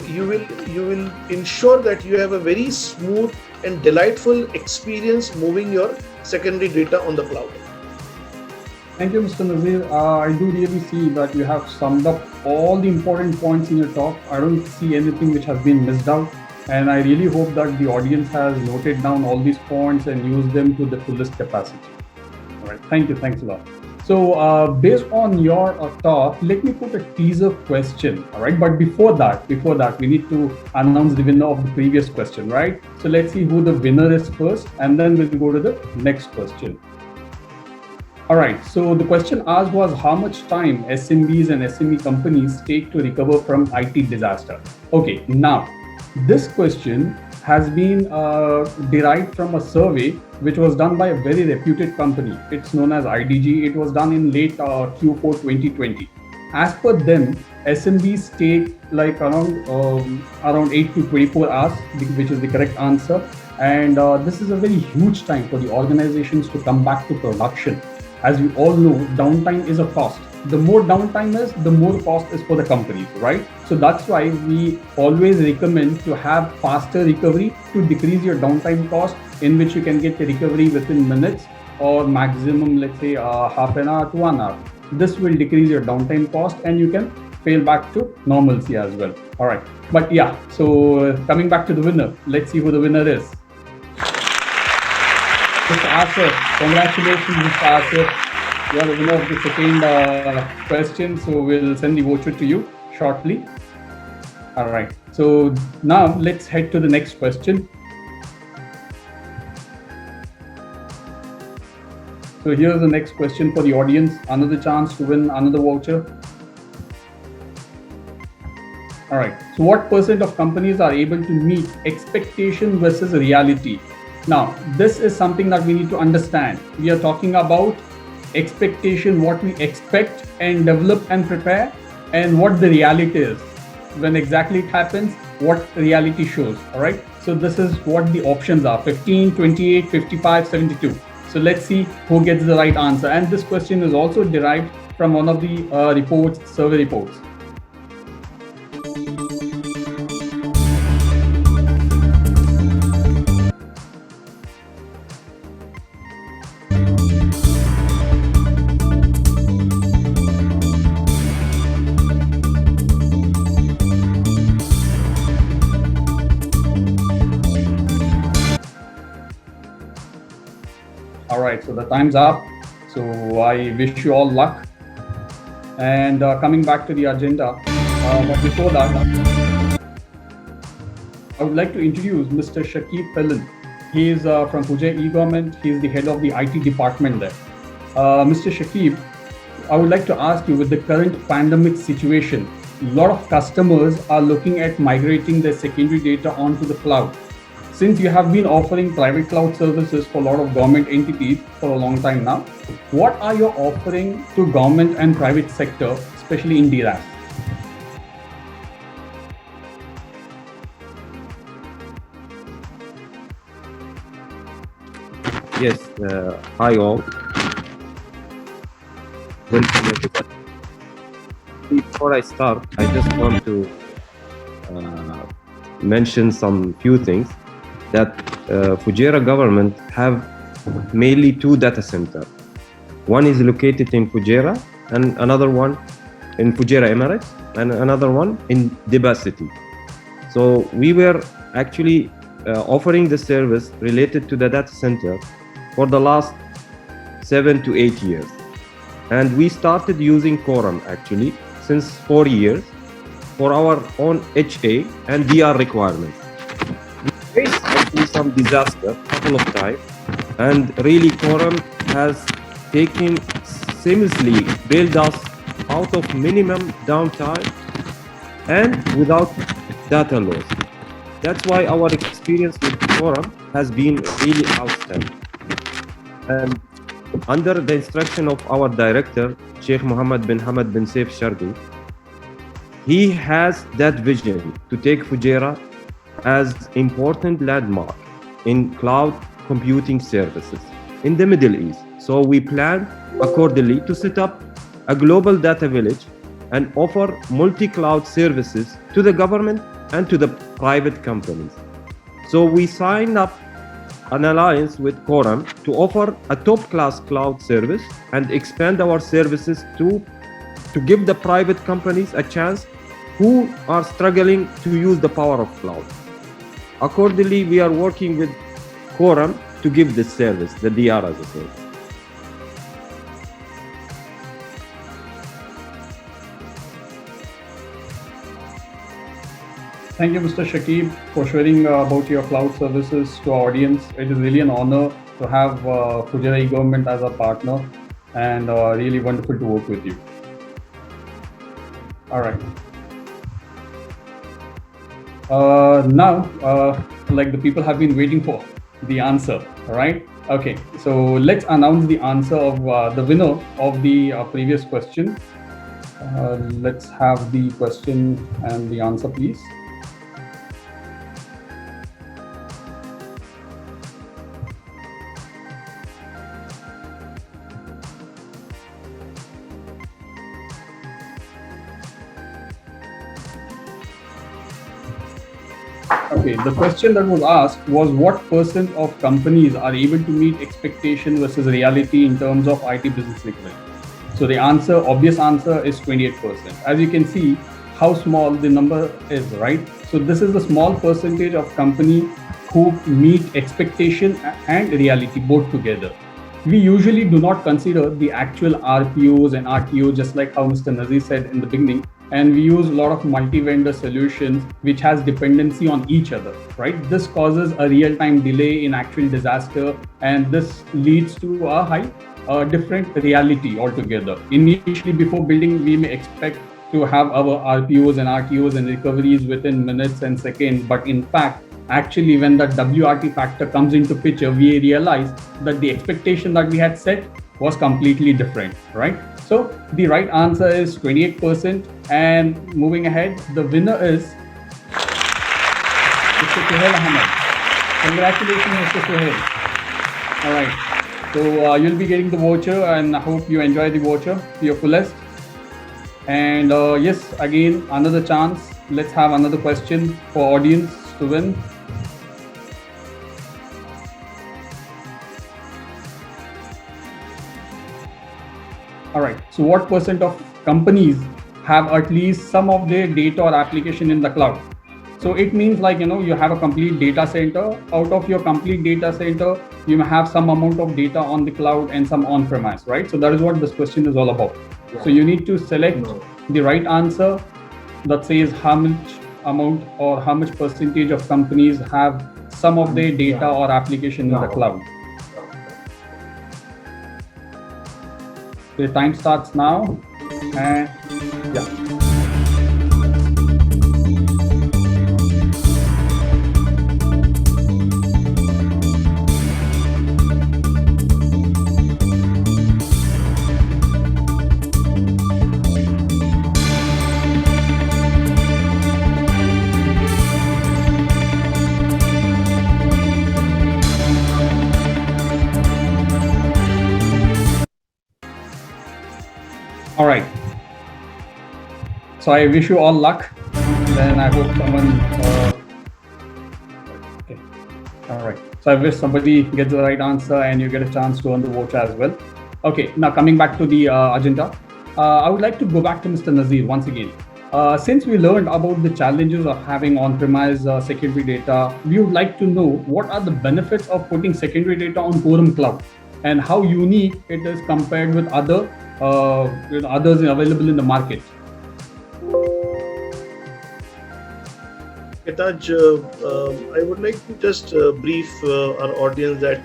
you will ensure that you have a very smooth and delightful experience moving your secondary data on the cloud. Thank you, Mr. Nazir. I do really see that you have summed up all the important points in your talk. I don't see anything which has been missed out. And I really hope that the audience has noted down all these points and used them to the fullest capacity. All right. Thank you. Thanks a lot. So based on your talk, let me put a teaser question. All right. But before that, we need to announce the winner of the previous question, right? So let's see who the winner is first, and then we'll go to the next question. All right, so the question asked was how much time SMBs and SME companies take to recover from IT disaster. Okay, now this question has been derived from a survey which was done by a very reputed company. It's known as IDG. It was done in late Q4 2020. As per them, SMBs take like around 8 to 24 hours, which is the correct answer. And this is a very huge time for the organizations to come back to production. As we all know, downtime is a cost. The more downtime is, the more cost is for the companies, right? So that's why we always recommend to have faster recovery to decrease your downtime cost, in which you can get the recovery within minutes or maximum, let's say, half an hour to 1 hour. This will decrease your downtime cost and you can fail back to normalcy as well. All right. But yeah, so coming back to the winner, let's see who the winner is. Mr. Asif, congratulations, Mr. Asif. You are the winner of the second question, so we'll send the voucher to you shortly. All right, so now let's head to the next question. So here's the next question for the audience, another chance to win another voucher. All right, so what percent of companies are able to meet expectation versus reality? Now, this is something that we need to understand. We are talking about expectation, what we expect and develop and prepare, and what the reality is. When exactly it happens, what reality shows, all right? So this is what the options are, 15, 28, 55, 72. So let's see who gets the right answer. And this question is also derived from one of the survey reports. All right, so the time's up. So I wish you all luck. And coming back to the agenda, but before that, I would like to introduce Mr. Shakib Pelin. He is from Fujairah e-Government. He is the head of the IT department there. Mr. Shakib, I would like to ask you, with the current pandemic situation, a lot of customers are looking at migrating their secondary data onto the cloud. Since you have been offering private cloud services for a lot of government entities for a long time now, what are your offering to government and private sector, especially in DRaaS? Yes, hi all. Welcome everybody. Before I start, I just want to mention some few things. That Fujairah government have mainly 2 data centers. One is located in Fujairah and another one in Fujairah Emirates and another one in Dibba city. So we were actually offering the service related to the data center for the last 7 to 8 years. And we started using Quorum actually since 4 years for our own HA and DR requirements. We faced actually some disaster a couple of times, and really Quorum has taken seamlessly bailed us out of minimum downtime and without data loss. That's why our experience with Quorum has been really outstanding. And under the instruction of our director, Sheikh Mohammed bin Hamad bin Saif Shardi, he has that vision to take Fujairah as important landmark in cloud computing services in the Middle East. So we plan accordingly to set up a global data village and offer multi-cloud services to the government and to the private companies. So we signed up an alliance with Quorum to offer a top-class cloud service and expand our services to give the private companies a chance who are struggling to use the power of cloud. Accordingly, we are working with Quorum to give this service, the DR as a service. Thank you, Mr. Shakib, for sharing about your cloud services to our audience. It is really an honor to have Fujairah e-Government as a partner, and really wonderful to work with you. All right. Now, like the people have been waiting for the answer. All right. Okay. So let's announce the answer of the winner of the previous question. Let's have the question and the answer, please. Okay, the question that was asked was what % of companies are able to meet expectation versus reality in terms of IT business liquidity? So the answer, obvious answer is 28%. As you can see how small the number is, right? So this is the small percentage of company who meet expectation and reality both together. We usually do not consider the actual RPOs and RTO, just like how Mr. Nazir said in the beginning. And we use a lot of multi-vendor solutions which has dependency on each other, right? This causes a real-time delay in actual disaster, and this leads to a different reality altogether. Initially, before building, we may expect to have our RPOs and RTOs and recoveries within minutes and seconds, but in fact, actually when that WRT factor comes into picture, we realize that the expectation that we had set was completely different, right? So the right answer is 28%. And moving ahead, the winner is Mr. Suhail Ahmed. Congratulations, Mr. Suhail. All right. So you'll be getting the voucher, and I hope you enjoy the voucher to your fullest. And yes, again, another chance. Let's have another question for audience to win. All right. So what % of companies have at least some of their data or application in the cloud? So it means like, you have a complete data center. Out of your complete data center, you may have some amount of data on the cloud and some on-premise, right? So that is what this question is all about. Yeah. So you need to select the right answer that says how much amount or how much percentage of companies have some of their data or application in the cloud. The time starts now, and yeah. All right. So I wish you all luck. Then I hope someone. Okay. All right. So I wish somebody gets the right answer and you get a chance to earn the voucher as well. Okay. Now coming back to the agenda, I would like to go back to Mr. Nazir once again. Since we learned about the challenges of having on-premise secondary data, we would like to know what are the benefits of putting secondary data on Quorum Cloud and how unique it is compared with others available in the market. Taj, I would like to just brief our audience that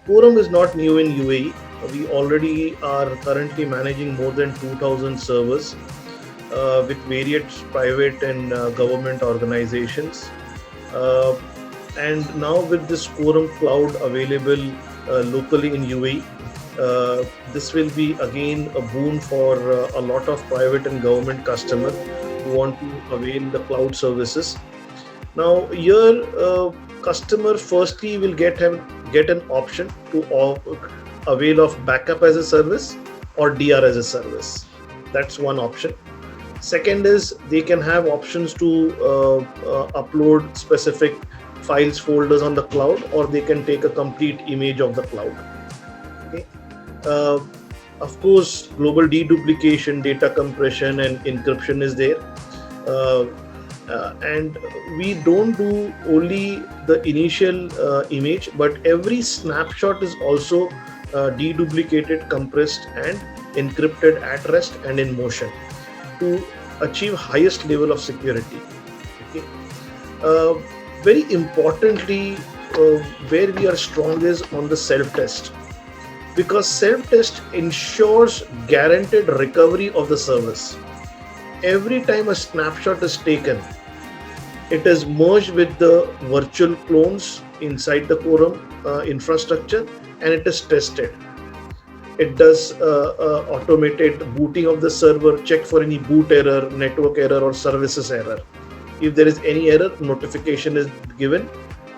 Quorum is not new in UAE. We already are currently managing more than 2,000 servers with various private and government organizations. And now with this Quorum Cloud available locally in UAE, this will be again a boon for a lot of private and government customers who want to avail the cloud services. Now here, customer firstly will get an option to avail of backup as a service or DR as a service. That's one option. Second is they can have options to upload specific files folders on the cloud, or they can take a complete image of the cloud. Okay. Of course, global deduplication, data compression, and encryption is there. And we don't do only the initial image, but every snapshot is also deduplicated, compressed, and encrypted at rest and in motion to achieve highest level of security. Okay. Very importantly, where we are strong is on the self-test, because self-test ensures guaranteed recovery of the service. Every time a snapshot is taken, it is merged with the virtual clones inside the Quorum infrastructure, and it is tested. It does automated booting of the server, check for any boot error, network error, or services error. If there is any error, notification is given.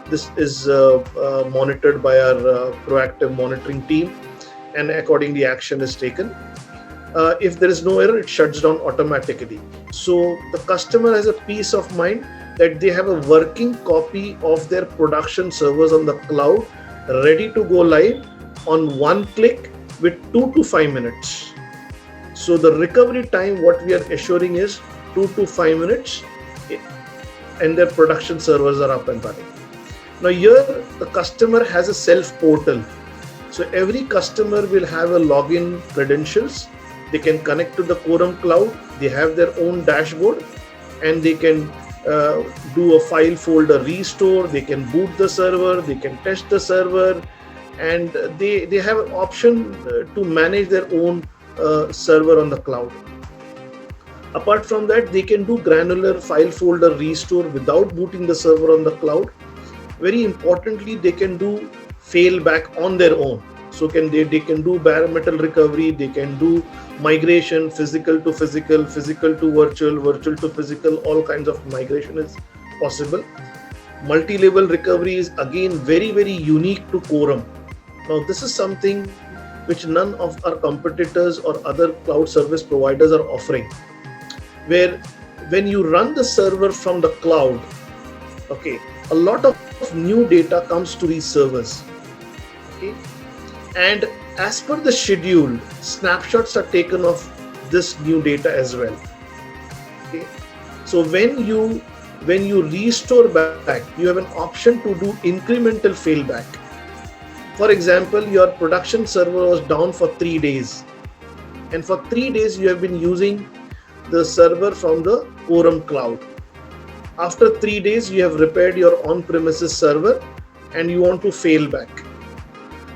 This is monitored by our proactive monitoring team, and accordingly action is taken. If there is no error, it shuts down automatically. So the customer has a peace of mind that they have a working copy of their production servers on the cloud, ready to go live on one click with 2 to 5 minutes. So the recovery time, what we are assuring is 2 to 5 minutes, and their production servers are up and running. Now here, the customer has a self portal. So every customer will have a login credentials. They can connect to the Quorum cloud. They have their own dashboard, and they can do a file folder restore. They can boot the server. They can test the server, and they have an option to manage their own server on the cloud. Apart from that, they can do granular file folder restore without booting the server on the cloud. Very importantly, they can do failback on their own. So they can do bare metal recovery, they can do migration, physical to physical, physical to virtual, virtual to physical, all kinds of migration is possible. Multi-level recovery is again very, very unique to Quorum. Now this is something which none of our competitors or other cloud service providers are offering, where when you run the server from the cloud, okay, a lot of new data comes to these servers. Okay. And as per the schedule, snapshots are taken of this new data as well. Okay. So when you restore back, you have an option to do incremental failback. For example, your production server was down for 3 days, and for 3 days you have been using the server from the Quorum cloud. After 3 days, you have repaired your on-premises server and you want to fail back.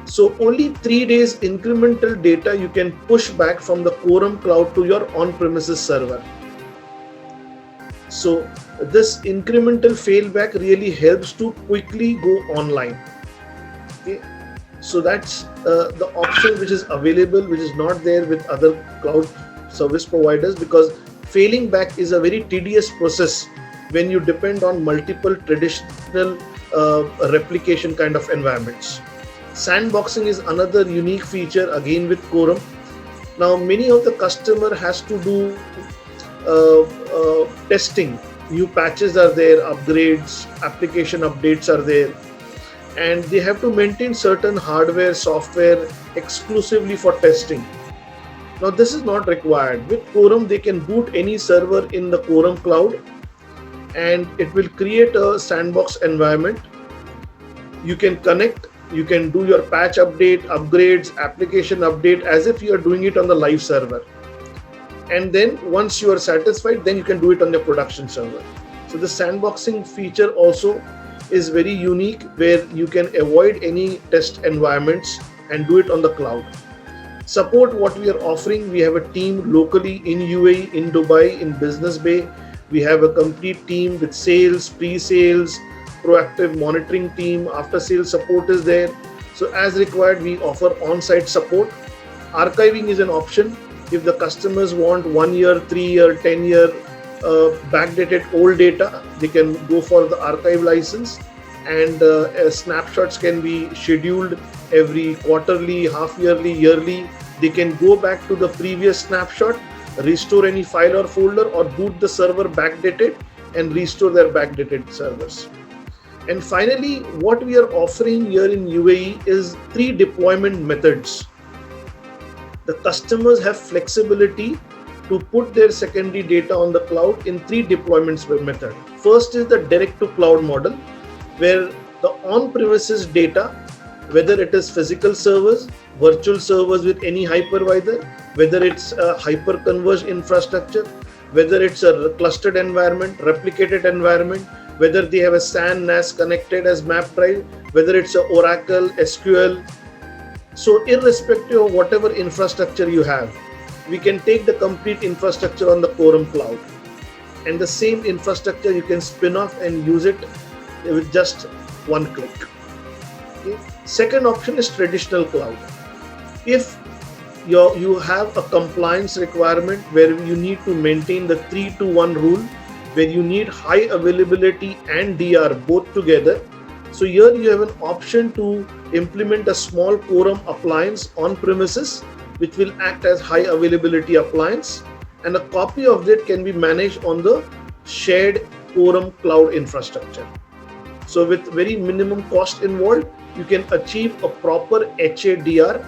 So only 3 days incremental data you can push back from the Quorum cloud to your on-premises server. So this incremental failback really helps to quickly go online. Okay. So that's the option which is available, which is not there with other cloud service providers, because failing back is a very tedious process when you depend on multiple traditional replication kind of environments. Sandboxing is another unique feature again with Quorum. Now many of the customer has to do testing. New patches are there, upgrades, application updates are there, and they have to maintain certain hardware, software exclusively for testing. Now this is not required. With Quorum, they can boot any server in the Quorum cloud, and it will create a sandbox environment. You can connect, you can do your patch update, upgrades, application update as if you are doing it on the live server. And then once you are satisfied, then you can do it on the production server. So the sandboxing feature also is very unique, where you can avoid any test environments and do it on the cloud. Support what we are offering. We have a team locally in UAE, in Dubai, in Business Bay. We have a complete team with sales, pre-sales, proactive monitoring team, after-sales support is there. So as required, we offer on-site support. Archiving is an option. If the customers want 1 year, 3 year, 10 year backdated old data. They can go for the archive license, and snapshots can be scheduled every quarterly, half yearly, yearly. They can go back to the previous snapshot, restore any file or folder, or boot the server backdated and restore their backdated servers. And finally, what we are offering here in UAE is 3 deployment methods. The customers have flexibility to put their secondary data on the cloud in 3 deployments method. First is the direct to cloud model, where the on-premises data, whether it is physical servers, virtual servers with any hypervisor, whether it's a hyper-converged infrastructure, whether it's a clustered environment, replicated environment, whether they have a SAN NAS connected as map drive, whether it's a Oracle, SQL. So irrespective of whatever infrastructure you have, we can take the complete infrastructure on the Quorum Cloud. And the same infrastructure you can spin off and use it with just one click. Okay. Second option is traditional cloud. If you have a compliance requirement where you need to maintain the 3-to-1 rule, where you need high availability and DR both together. So here you have an option to implement a small Quorum appliance on premises, which will act as high availability appliance, and a copy of that can be managed on the shared Quorum cloud infrastructure. So with very minimum cost involved, you can achieve a proper HADR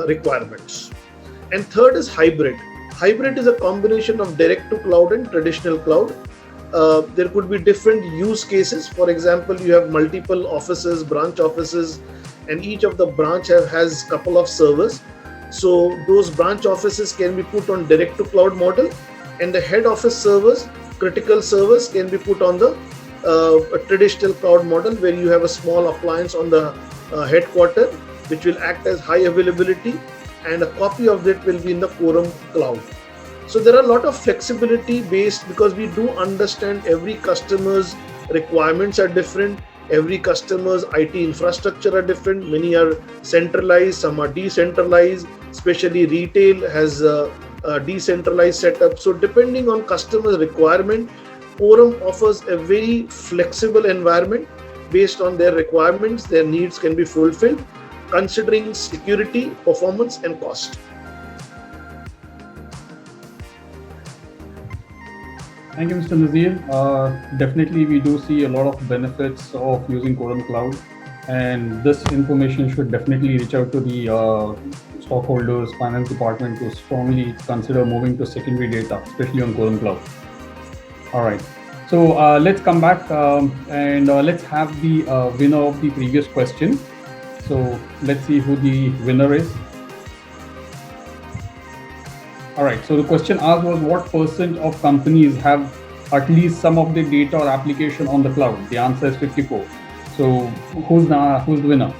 requirements. And third is hybrid. Hybrid is a combination of direct to cloud and traditional cloud. There could be different use cases. For example, you have multiple offices, branch offices, and each of the branch has couple of servers. So those branch offices can be put on direct to cloud model, and the head office servers, critical servers, can be put on the a traditional cloud model, where you have a small appliance on the headquarter, which will act as high availability, and a copy of that will be in the Quorum cloud. So there are a lot of flexibility based, because we do understand every customer's requirements are different. Every customer's IT infrastructure are different. Many are centralized, some are decentralized, especially retail has a decentralized setup. So depending on customer's requirement, Quorum offers a very flexible environment based on their requirements. Their needs can be fulfilled, considering security, performance, and cost. Thank you, Mr. Nazir. Definitely, we do see a lot of benefits of using Quorum Cloud, and this information should definitely reach out to the stockholders, finance department to strongly consider moving to secondary data, especially on Quorum Cloud. All right, so let's come back and let's have the winner of the previous question. So let's see who the winner is. All right, so the question asked was, what % of companies have at least some of the data or application on the cloud? The answer is 54. So who's the winner?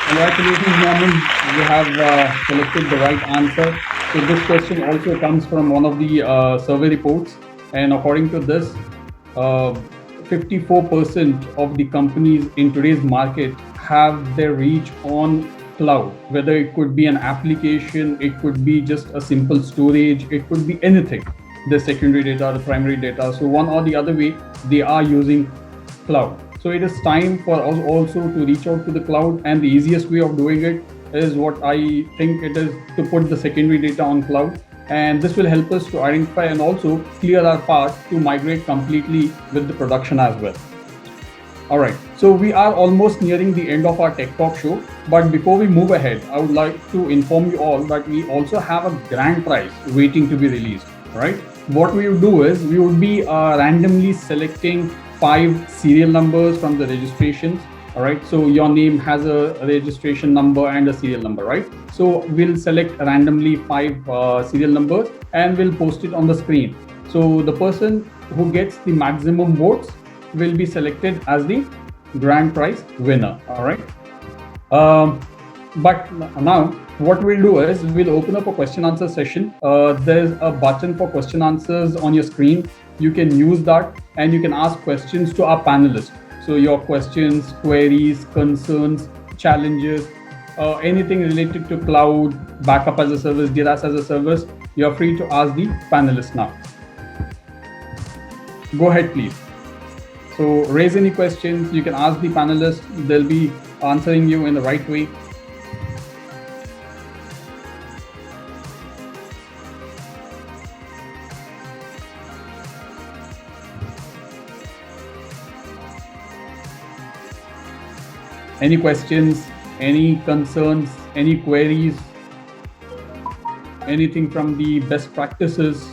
Congratulations, Norman. You have selected the right answer. So this question also comes from one of the survey reports, and according to this, 54% of the companies in today's market have their reach on cloud, whether it could be an application, it could be just a simple storage, it could be anything, the secondary data, the primary data. So one or the other way, they are using cloud. So it is time for us also to reach out to the cloud, and the easiest way of doing it is what I think it is, to put the secondary data on cloud. And this will help us to identify and also clear our path to migrate completely with the production as well. All right, so we are almost nearing the end of our Tech Talk show. But before we move ahead, I would like to inform you all that we also have a grand prize waiting to be released. All right, what we will do is we will be randomly selecting 5 serial numbers from the registrations. All right, so your name has a registration number and a serial number, right? So we'll select randomly 5 serial numbers and we'll post it on the screen. So the person who gets the maximum votes will be selected as the grand prize winner. All right. But now what we'll do is we'll open up a question answer session. There's a button for question answers on your screen. You can use that and you can ask questions to our panelists. So your questions, queries, concerns, challenges, anything related to cloud, backup as a service, DRaaS as a service, you're free to ask the panelists now. Go ahead, please. So raise any questions, you can ask the panelists, they'll be answering you in the right way. Any questions, any concerns, any queries, anything from the best practices?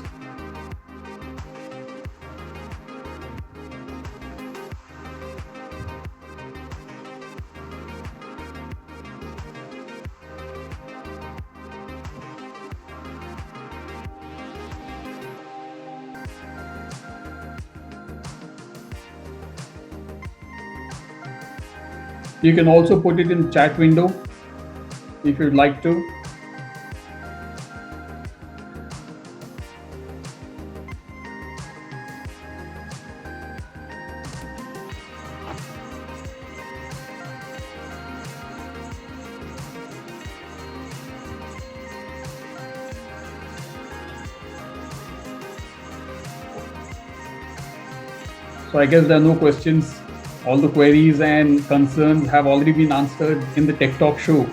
You can also put it in chat window if you'd like to. So I guess there are no questions. All the queries and concerns have already been answered in the Tech Talk show.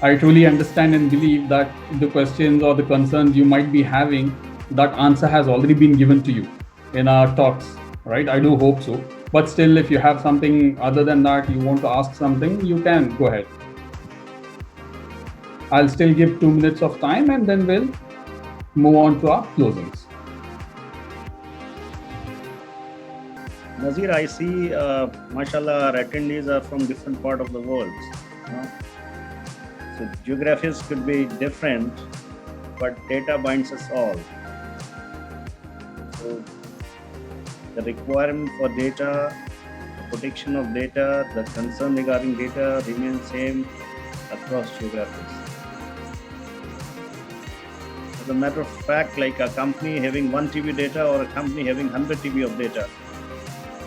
I truly understand and believe that the questions or the concerns you might be having, that answer has already been given to you in our talks, right? I do hope so. But still, if you have something other than that, you want to ask something, you can go ahead. I'll still give 2 minutes of time and then we'll move on to our closings. Nazir, I see, mashallah, our attendees are from different part of the world. So geographies could be different, but data binds us all. So the requirement for data, the protection of data, the concern regarding data remains same across geographies. As a matter of fact, like a company having 1 TB data or a company having 100 TB of data,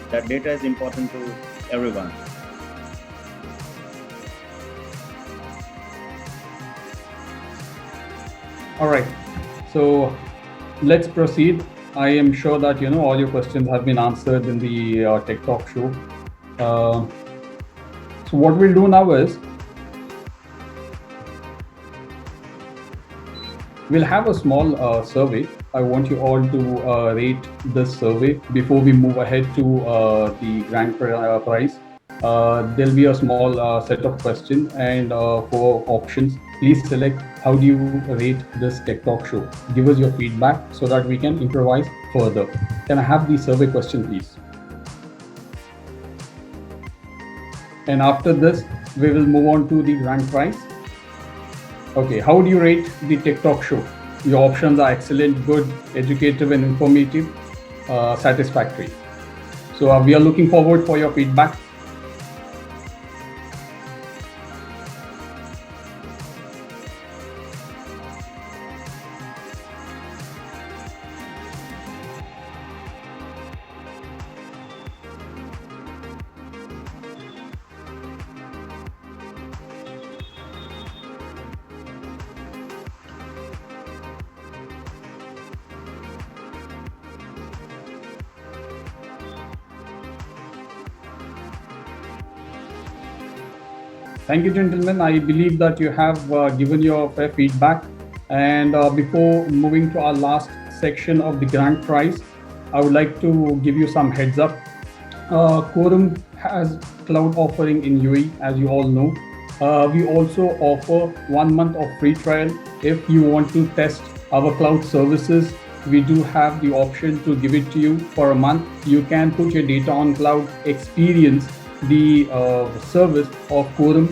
that data is important to everyone. All right, so let's proceed. I am sure that all your questions have been answered in the Tech Talk show. So what we'll do now is we'll have a small survey. I want you all to rate this survey before we move ahead to the grand prize. There'll be a small set of questions and 4 options. Please select how do you rate this Tech Talk show. Give us your feedback so that we can improvise further. Can I have the survey question, please? And after this, we will move on to the grand prize. Okay, how do you rate the Tech Talk show? Your options are excellent, good, educative and informative, satisfactory. So we are looking forward for your feedback. Thank you, gentlemen. I believe that you have given your fair feedback. And before moving to our last section of the grand prize, I would like to give you some heads up. Quorum has cloud offering in UAE, as you all know. We also offer 1 month of free trial. If you want to test our cloud services, we do have the option to give it to you for a month. You can put your data on cloud, experience the service of Quorum.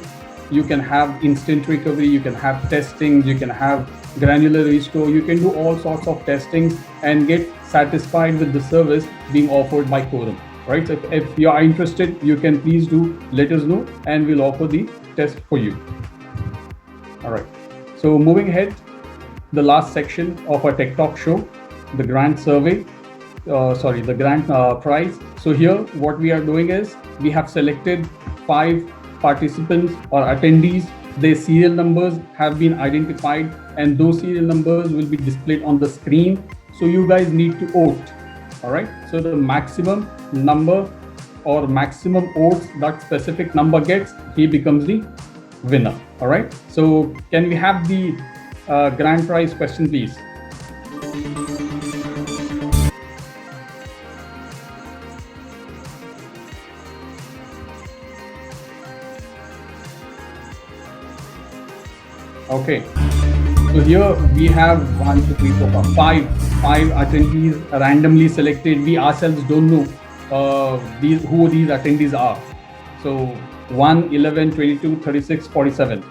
You can have instant recovery, you can have testing, you can have granular restore, you can do all sorts of testings and get satisfied with the service being offered by Quorum, right? So if you are interested, you can please do let us know and we'll offer the test for you. All right, so moving ahead, the last section of our Tech Talk show, the grand survey, the grand prize. So here what we are doing is we have selected 5 participants or attendees Their serial numbers have been identified, and those serial numbers will be displayed on the screen. So you guys need to vote. All right. So the maximum number or maximum votes that specific number gets, he becomes the winner. All right. So can we have the grand prize question, please? Okay. So here we have 1, 2, 3, 4, 5, five attendees randomly selected. We ourselves don't know who these attendees are. So 1, 11, 22, 36, 47.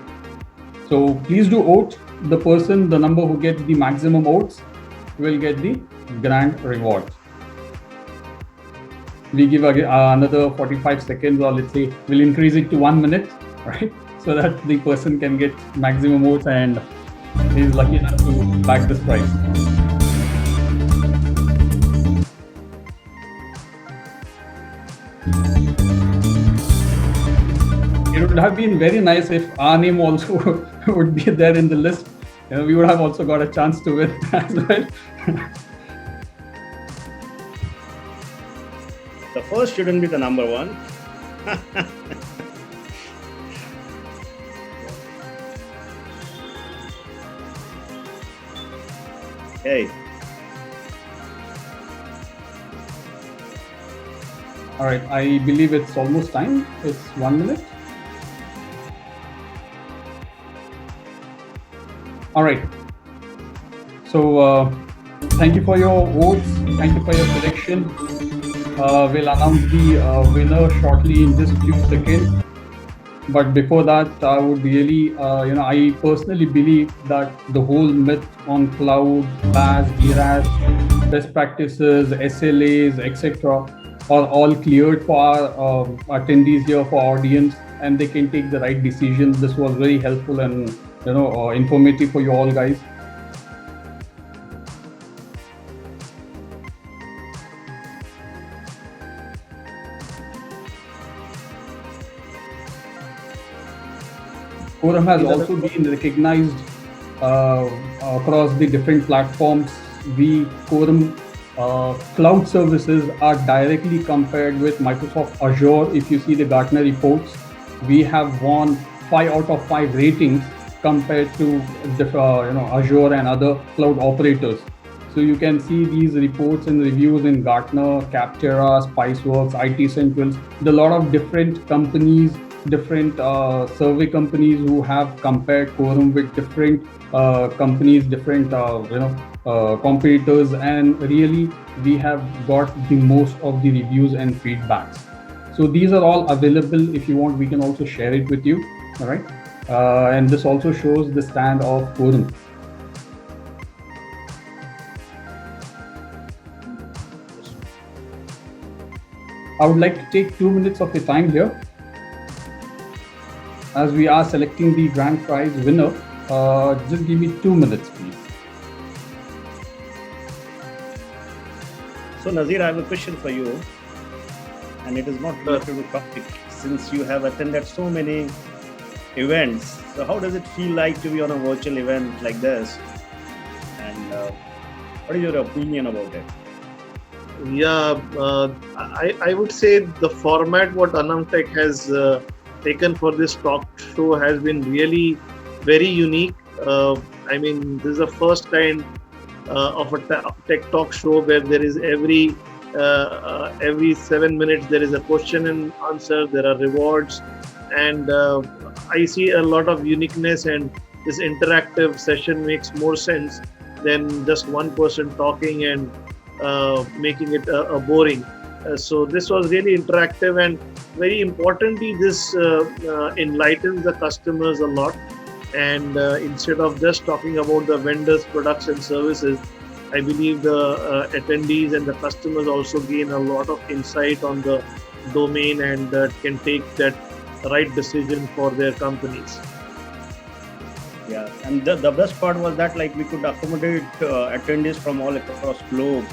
So please do vote. The person, the number who gets the maximum votes will get the grand reward. We give another 45 seconds, or let's say we'll increase it to 1 minute, right? So that the person can get maximum votes and is lucky enough to bag this prize. It would have been very nice if our name also would be there in the list. You know, we would have also got a chance to win as well. The first shouldn't be the number one. Hey. All right, I believe it's almost time. It's 1 minute. All right. So thank you for your votes. Thank you for your selection. We'll announce the winner shortly in just few seconds. But before that, I would really, I personally believe that the whole myth on cloud, PaaS, DRaaS, best practices, SLAs, etc., are all cleared for our attendees here, for our audience, and they can take the right decision. This was very helpful and informative for you all guys. Quorum has also been recognized across the different platforms. Quorum cloud services are directly compared with Microsoft Azure. If you see the Gartner reports, we have won 5 out of 5 ratings compared to Azure and other cloud operators. So you can see these reports and reviews in Gartner, Capterra, Spiceworks, IT Central. There are a lot of different companies, different survey companies who have compared Quorum with different companies, different competitors, and really we have got the most of the reviews and feedbacks. So these are all available. If you want, we can also share it with you. All right, and this also shows the stand of Quorum. I would like to take 2 minutes of your time here, as we are selecting the grand prize winner. Just give me 2 minutes, please. So Nazir, I have a question for you, and it is not related to topic. Since you have attended so many events, so how does it feel like to be on a virtual event like this? And what is your opinion about it? Yeah, I would say the format what Anamtech has taken for this talk show has been really very unique. I mean, this is the first kind of a tech talk show where there is every 7 minutes there is a question and answer, there are rewards, and I see a lot of uniqueness, and this interactive session makes more sense than just one person talking and making it boring. So this was really interactive, and very importantly, this enlightens the customers a lot. And instead of just talking about the vendors, products and services, I believe the attendees and the customers also gain a lot of insight on the domain, and can take that right decision for their companies. Yeah, and the best part was that we could accommodate attendees from all across globe.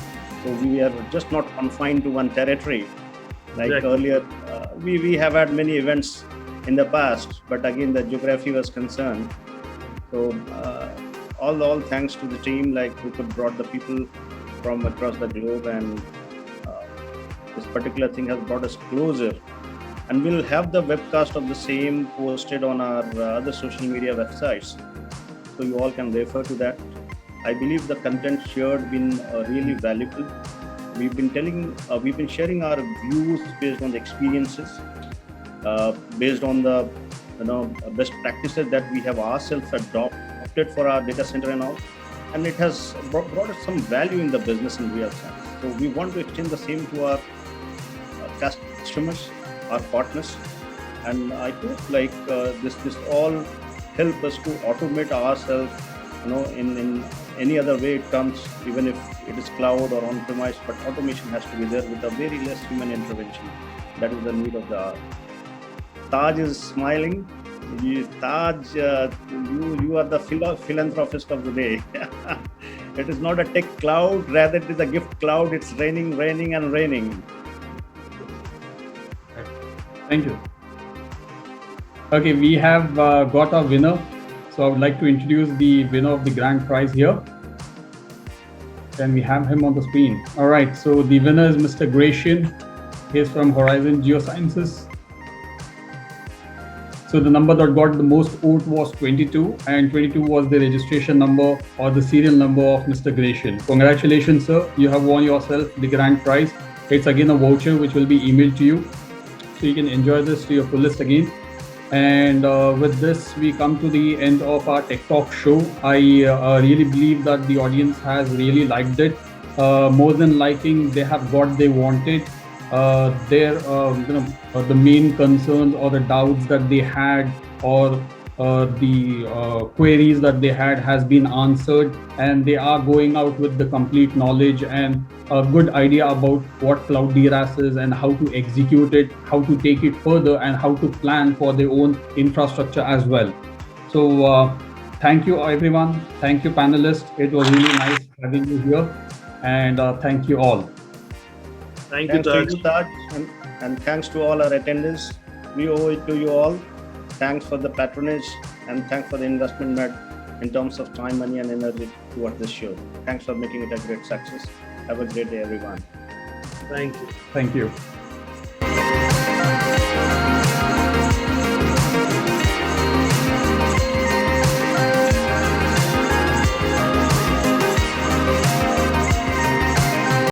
So we are just not confined to one territory. Like exactly. Earlier, we have had many events in the past, but again the geography was concerned. So all thanks to the team, like who could brought the people from across the globe, and this particular thing has brought us closer. And we'll have the webcast of the same posted on our other social media websites, so you all can refer to that. I believe the content shared been really valuable. We've been sharing our views based on the experiences, based on the best practices that we have ourselves adopted for our data center and all, and it has brought us some value in the business in real time. So we want to extend the same to our customers, our partners, and I hope like this all help us to automate ourselves, in any other way it comes, even if it is cloud or on-premise, but automation has to be there with a very less human intervention. That is the need of the hour. Taj is smiling. Taj, you are the philanthropist of the day. It is not a tech cloud, rather it is a gift cloud. It's raining, raining and raining. Thank you. Okay, we have got our winner. So I would like to introduce the winner of the grand prize here. Can we have him on the screen? All right, so the winner is Mr. Gracian. He is from Horizon Geosciences. So the number that got the most vote was 22, and 22 was the registration number or the serial number of Mr. Gracian. Congratulations, sir. You have won yourself the grand prize. It's again a voucher which will be emailed to you, so you can enjoy this to your fullest again. And with this, we come to the end of our Tech Talk show. I really believe that the audience has really liked it. More than liking, they have got they wanted. The main concerns or the doubts that they had, or the queries that they had, has been answered, and they are going out with the complete knowledge and a good idea about what Cloud DRaaS is and how to execute it, how to take it further, and how to plan for their own infrastructure as well. So thank you everyone. Thank you panelists. It was really nice having you here, and thank you all. Thank you, Thanks Taj. to you, Taj, and thanks to all our attendees. We owe it to you all. Thanks for the patronage, and thanks for the investment made in terms of time, money, and energy towards this show. Thanks for making it a great success. Have a great day, everyone. Thank you. Thank you.